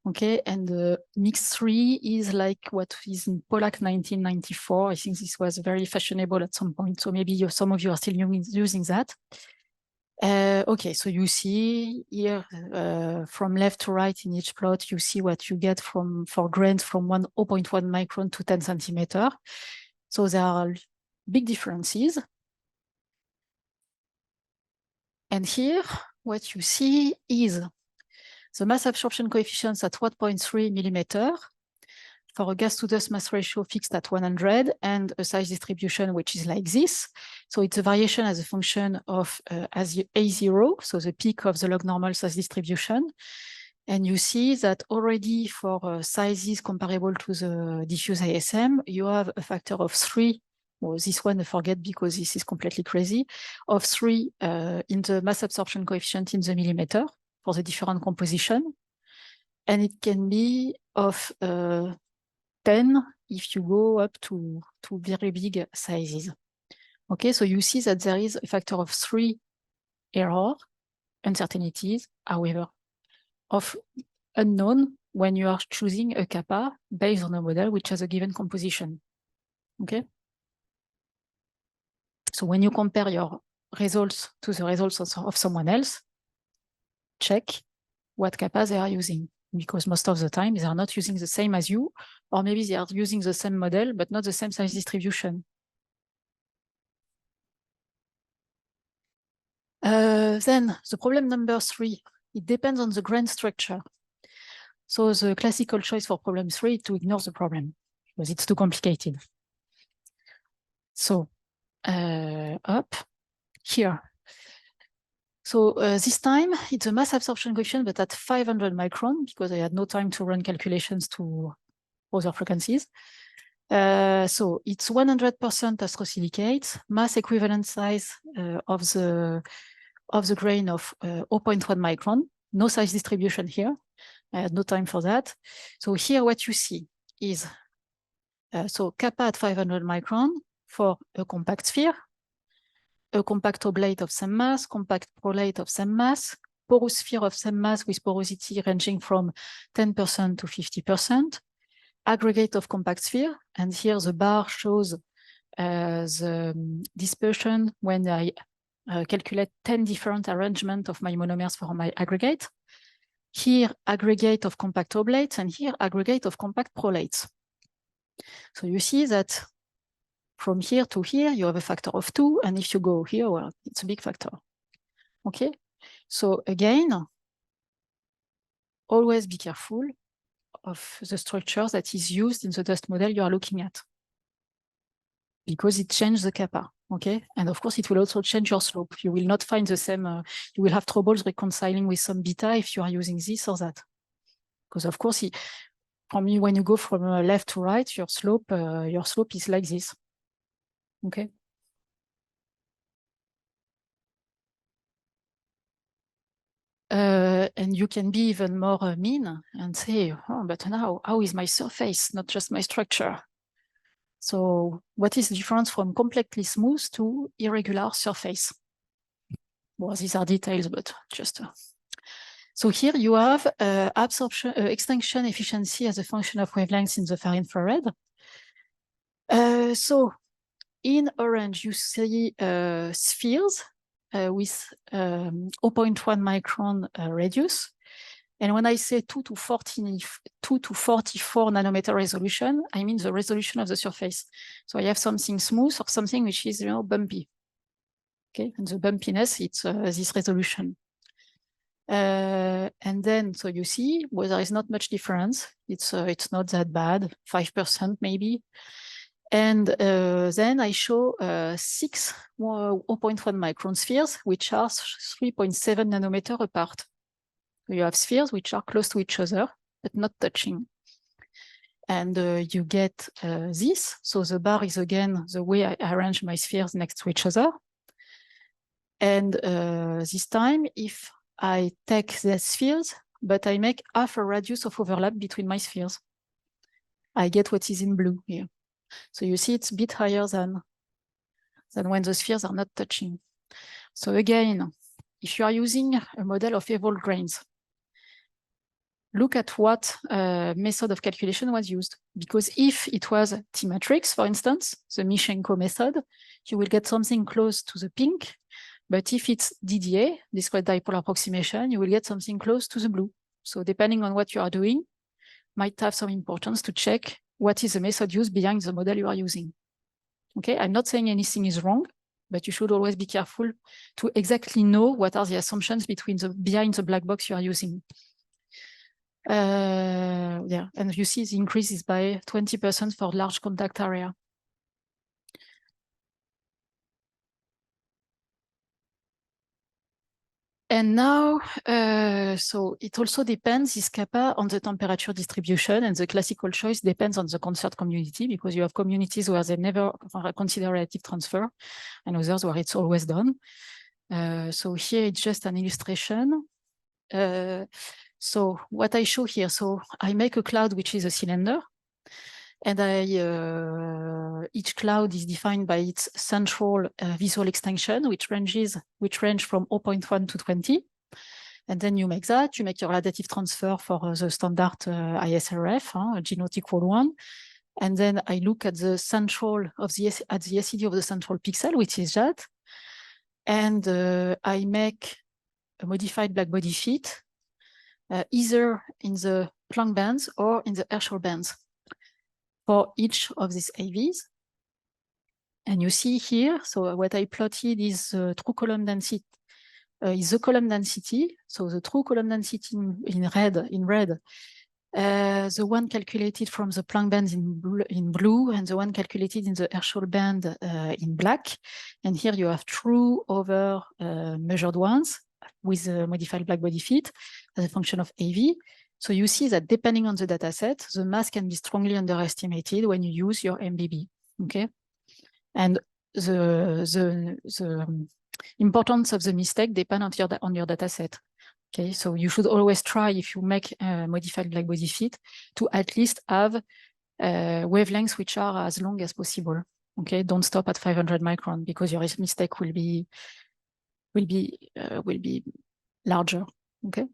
Okay, and mix 3 is like what is in Pollack 1994. I think this was very fashionable at some point. So maybe some of you are still using that. Okay, so you see here from left to right in each plot, you see what you get for grains from 0.1 micron to 10 centimeter. So there are big differences. And here, what you see is the mass absorption coefficients at 1.3 millimeter for a gas to dust mass ratio fixed at 100 and a size distribution which is like this. So it's a variation as a function of A0, so the peak of the log normal size distribution. And you see that already for sizes comparable to the diffuse ISM, you have a factor of 3. Well, this one I forget because this is completely crazy, of 3 in the mass absorption coefficient in the millimeter for the different composition. And it can be of 10 if you go up to very big sizes. Okay, so you see that there is a factor of 3 error, uncertainties, however, of unknown when you are choosing a kappa based on a model which has a given composition. Okay. So when you compare your results to the results of someone else, check what kappa they are using, because most of the time they are not using the same as you, or maybe they are using the same model, but not the same size distribution. Then the problem number 3, it depends on the grain structure. So the classical choice for problem 3 is to ignore the problem because it's too complicated. So up here. So this time it's a mass absorption coefficient, but at 500 micron, because I had no time to run calculations to other frequencies. So it's 100% astrosilicate, mass equivalent size of the grain of 0.1 micron, no size distribution here. I had no time for that. So here what you see is, so kappa at 500 micron for a compact sphere, a compact oblate of same mass, compact prolate of same mass, porous sphere of same mass with porosity ranging from 10% to 50%, aggregate of compact sphere, and here the bar shows the dispersion when I calculate 10 different arrangements of my monomers for my aggregate. Here, aggregate of compact oblates, and here, aggregate of compact prolates. So you see that from here to here, you have a factor of 2, and if you go here, well, it's a big factor. Okay, so again, always be careful of the structure that is used in the dust model you are looking at, because it changes the kappa. Okay, and of course, it will also change your slope. You will not find the same, you will have troubles reconciling with some beta if you are using this or that. Because of course, when you go from left to right, your slope is like this. Okay. And you can be even more mean and say, oh, but now, how is my surface, not just my structure? So what is the difference from completely smooth to irregular surface? Well, these are details, but just... So here you have absorption, extinction efficiency as a function of wavelengths in the far infrared. So in orange, you see spheres with 0.1 micron radius. And when I say 2 to 44 nanometer resolution, I mean the resolution of the surface. So I have something smooth or something which is, bumpy. Okay, and the bumpiness, it's this resolution. And then, so you see, well, there is not much difference. It's not that bad, 5% maybe. And then I show 6 0.1 micron spheres, which are 3.7 nanometer apart. You have spheres which are close to each other, but not touching. And you get this. So the bar is again the way I arrange my spheres next to each other. And this time, if I take the spheres, but I make half a radius of overlap between my spheres, I get what is in blue here. So you see it's a bit higher than when the spheres are not touching. So again, if you are using a model of evolved grains, look at what method of calculation was used. Because if it was T-matrix, for instance, the Mishenko method, you will get something close to the pink. But if it's DDA, discrete dipole approximation, you will get something close to the blue. So depending on what you are doing, might have some importance to check what is the method used behind the model you are using. Okay, I'm not saying anything is wrong, but you should always be careful to exactly know what are the assumptions behind the black box you are using. Yeah, and you see the increase is by 20% for large contact area. And now, so it also depends, this kappa, on the temperature distribution, and the classical choice depends on the concert community, because you have communities where they never consider relative transfer, and others where it's always done. So here it's just an illustration. So what I show here, so I make a cloud which is a cylinder, And each cloud is defined by its central visual extension, which range from 0.1 to 20. And then you make that, you make your additive transfer for the standard ISRF, G0 equal 1. And then I look at the central of the SED of the central pixel, which is that. And I make a modified blackbody fit, either in the Planck bands or in the Herschel bands for each of these AVs. And you see here, so what I plotted is true column density, is the column density. So the true column density in red, the one calculated from the Planck bands in blue, and the one calculated in the Herschel band in black. And here you have true over measured ones with a modified blackbody fit as a function of AV. So you see that depending on the data set, the mass can be strongly underestimated when you use your MBB, okay? And the importance of the mistake depends on your data set. Okay, so you should always try, if you make a modified blackbody fit, to at least have wavelengths which are as long as possible. Okay, don't stop at 500 micron because your mistake will be larger. Okay,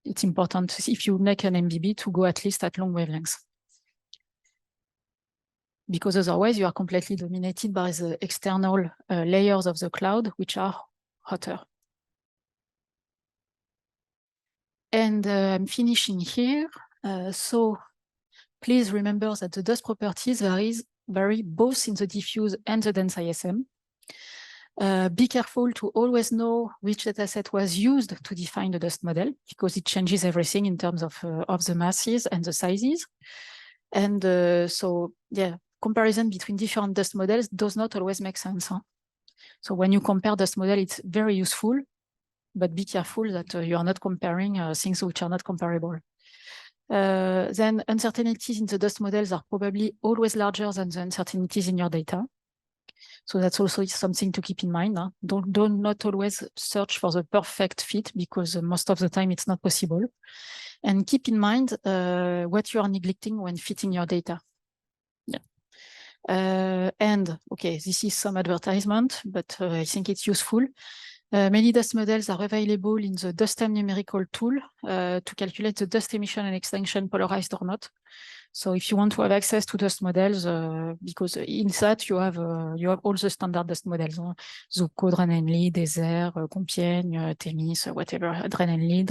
it's important if you make an MBB to go at least at long wavelengths, because otherwise you are completely dominated by the external layers of the cloud, which are hotter. And I'm finishing here. So please remember that the dust properties vary both in the diffuse and the dense ISM. Be careful to always know which dataset was used to define the dust model, because it changes everything in terms of the masses and the sizes. And so, yeah, comparison between different dust models does not always make sense. Huh? So when you compare dust model, it's very useful, but be careful that you are not comparing things which are not comparable. Then uncertainties in the dust models are probably always larger than the uncertainties in your data. So that's also something to keep in mind. Huh? Don't not always search for the perfect fit, because most of the time it's not possible. And keep in mind what you are neglecting when fitting your data. Yeah. And okay, this is some advertisement, but I think it's useful. Many dust models are available in the dust-time numerical tool to calculate the dust emission and extinction polarized or not. So if you want to have access to dust models, because in that you have all the standard dust models, Zuko, Drenenli, Desert, Compiègne, Themis, whatever, Drenenli,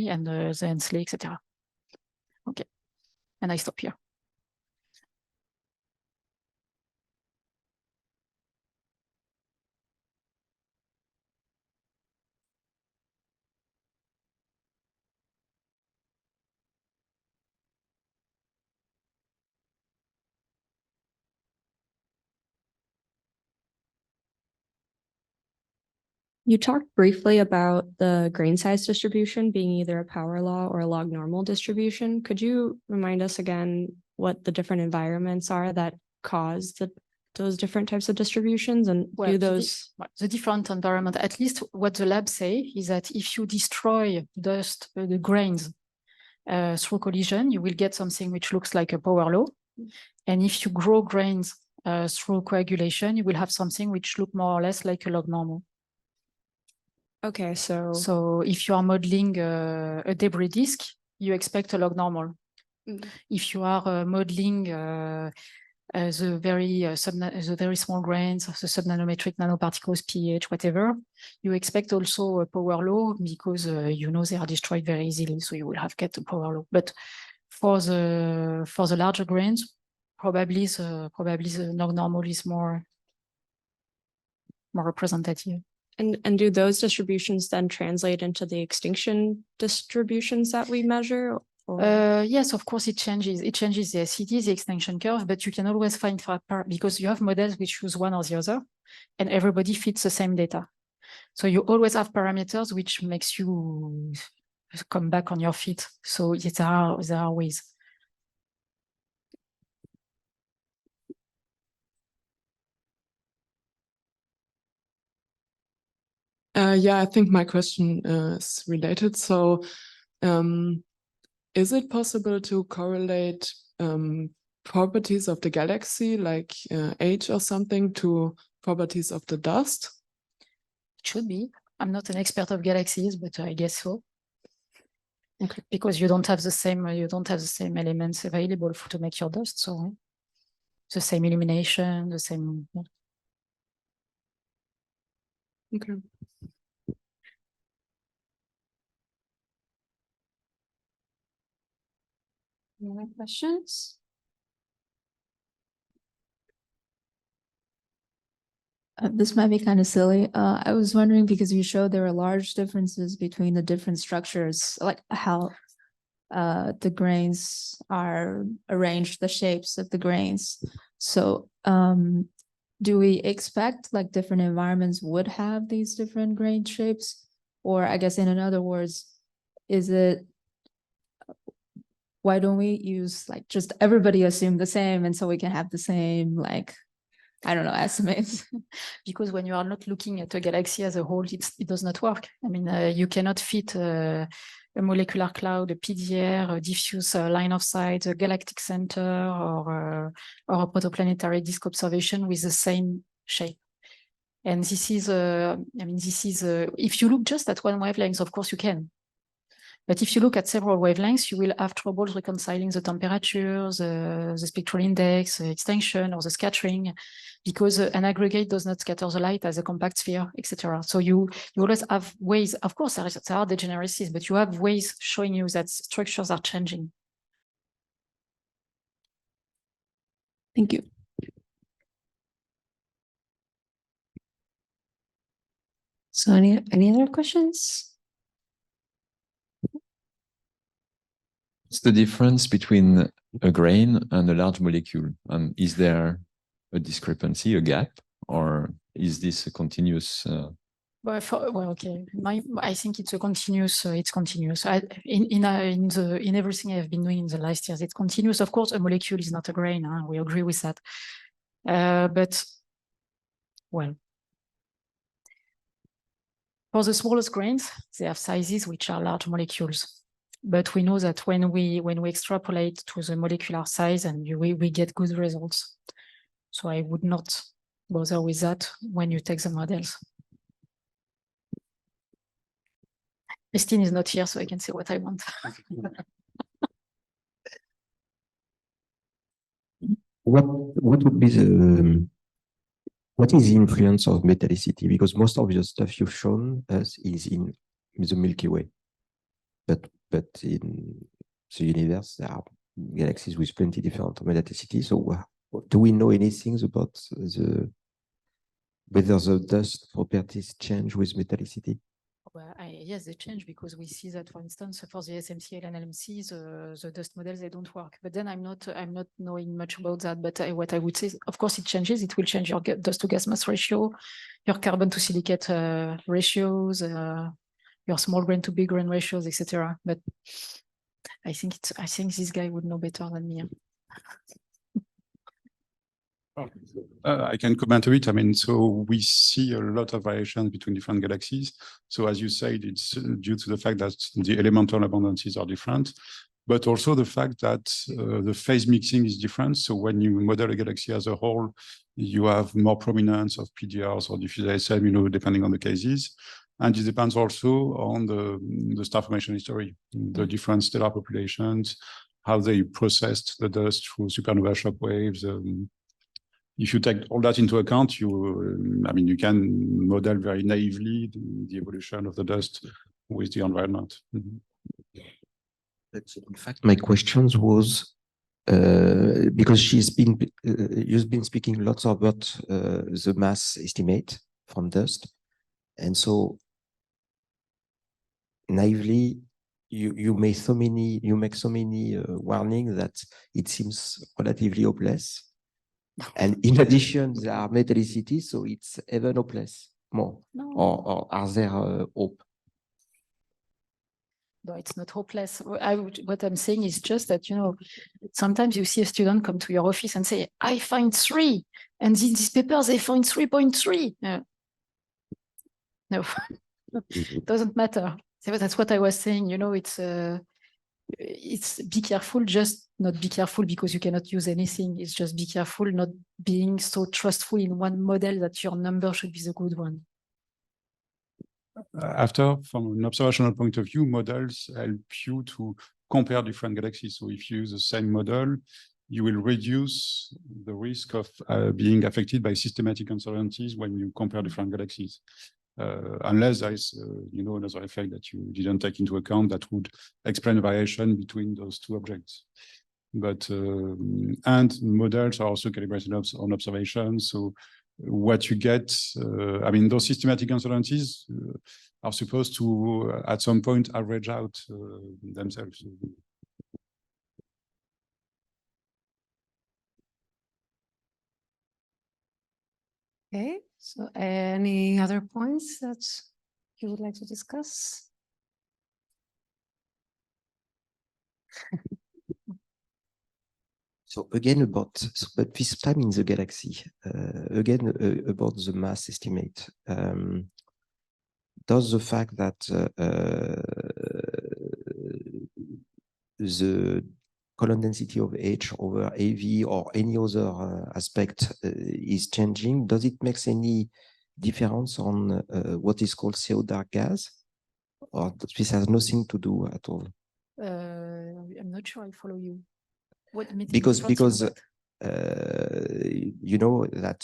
and the Hensley, etc. Okay, and I stop here. You talked briefly about the grain size distribution being either a power law or a log normal distribution. Could you remind us again what the different environments are that cause those different types of distributions, and well, do those? The different environment, at least what the lab say is that if you destroy dust, the grains through collision, you will get something which looks like a power law. And if you grow grains through coagulation, you will have something which look more or less like a log normal. Okay, so if you are modeling a debris disk, you expect a log normal. If you are modeling the very small grains, the subnanometric nanoparticles, pH, whatever, you expect also a power law, because you know they are destroyed very easily, so you will have get a power law. But for the larger grains, probably the log normal is more representative. And do those distributions then translate into the extinction distributions that we measure? Yes, of course, it changes. It changes the SED, the extinction curve, but you can always find because you have models which choose one or the other, and everybody fits the same data. So you always have parameters which makes you come back on your feet. So there are ways. Yeah, I think my question is related. So is it possible to correlate properties of the galaxy, like age or something, to properties of the dust? It should be. I'm not an expert of galaxies, but I guess so. Okay. Because you don't have the same elements available to make your dust, so the same illumination, the same. Okay. Any more questions? This might be kind of silly. I was wondering because you showed there are large differences between the different structures, like how the grains are arranged, the shapes of the grains. So do we expect like different environments would have these different grain shapes? Or I guess in other words, why don't we use like just everybody assume the same and so we can have the same like, I don't know, estimates? Because when you are not looking at a galaxy as a whole, it does not work. I mean, you cannot fit a molecular cloud, a PDR, a diffuse line of sight, a galactic center, or a protoplanetary disk observation with the same shape. And this is, if you look just at one wavelength, of course you can. But if you look at several wavelengths, you will have trouble reconciling the temperatures, the spectral index, extinction, or the scattering, because an aggregate does not scatter the light as a compact sphere, etc. So you always have ways, of course, there are degeneracies, but you have ways showing you that structures are changing. Thank you. So any other questions? What's the difference between a grain and a large molecule? And is there a discrepancy, a gap, or is this a continuous? Well, okay. I think it's a continuous. It's continuous. In everything I've been doing in the last years, it's continuous. Of course, a molecule is not a grain. We agree with that. But well, for the smallest grains, they have sizes which are large molecules. But we know that when we extrapolate to the molecular size, and we get good results. So I would not bother with that when you take the models. Christine is not here, so I can say what I want. What would be what is the influence of metallicity? Because most of the stuff you've shown us is in the Milky Way. But in the universe, there are galaxies with plenty different metallicity. So do we know anything about whether the dust properties change with metallicity? Well, yes, they change because we see that, for instance, for the SMCL and LMC, the dust models, they don't work. But then I'm not knowing much about that. But what I would say, of course, it changes. It will change your dust to gas mass ratio, your carbon to silicate ratios, your small grain to big grain ratios, etc. But I think this guy would know better than me. I can comment a bit. I mean, so we see a lot of variations between different galaxies. So as you said, it's due to the fact that the elemental abundances are different, but also the fact that the phase mixing is different. So when you model a galaxy as a whole, you have more prominence of PDRs or diffuse ASM, depending on the cases. And it depends also on the star formation history, the different stellar populations, how they processed the dust through supernova shock waves. If you take all that into account, you can model very naively the evolution of the dust with the environment. Mm-hmm. In fact, my question was because you've been speaking lots about the mass estimate from dust, and so naively you make so many warnings that it seems relatively hopeless. And in addition, there are metallicity, so it's even hopeless more. No. Or are there hope? No, it's not hopeless. What I'm saying is just that, sometimes you see a student come to your office and say, I find 3, and these papers, they find 3.3. No, it doesn't matter. So that's what I was saying, it's it's be careful, just not be careful because you cannot use anything. It's just be careful not being so trustful in one model that your number should be the good one. After, from an observational point of view, models help you to compare different galaxies. So if you use the same model, you will reduce the risk of being affected by systematic uncertainties when you compare different galaxies. Unless there is, another effect that you didn't take into account that would explain variation between those two objects. But and models are also calibrated on observations. So what you get, those systematic uncertainties are supposed to, at some point, average out themselves. Okay, so any other points that you would like to discuss? So again but this time in the galaxy, again about the mass estimate. Does the fact that the column density of H over AV or any other aspect is changing, does it make any difference on what is called CO dark gas, or this has nothing to do at all? I'm not sure I follow you. What meeting Because you know that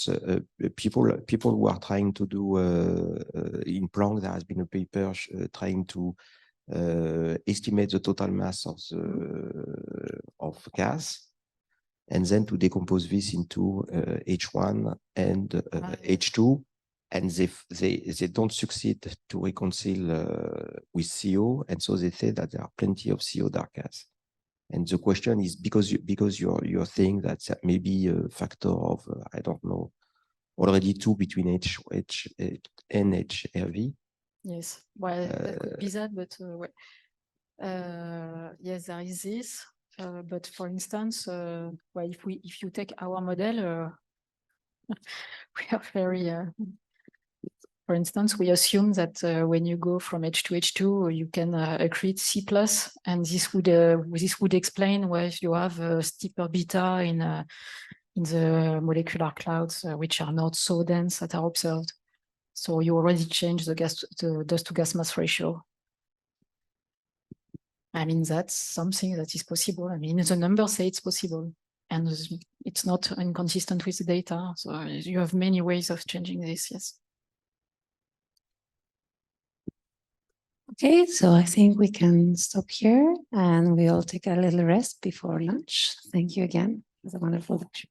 people who are trying to do in Planck, there has been a paper trying to estimate the total mass of gas, and then to decompose this into H1 and H2, and they don't succeed to reconcile with CO, and so they say that there are plenty of CO dark gas. And the question is, because you're saying that may be a factor of I don't know, already 2 between H and HRV. Yes, well, that could be that, but yes, there is this. But for instance, well, if you take our model, we are very. For instance, we assume that when you go from H to H2, you can accrete C+, and this would explain why you have a steeper beta in the molecular clouds, which are not so dense that are observed. So you already changed the dust to gas mass ratio. I mean, that's something that is possible. I mean, the numbers say it's possible, and it's not inconsistent with the data. So you have many ways of changing this, yes. Okay, so I think we can stop here and we'll take a little rest before lunch. Thank you again. It was a wonderful lecture.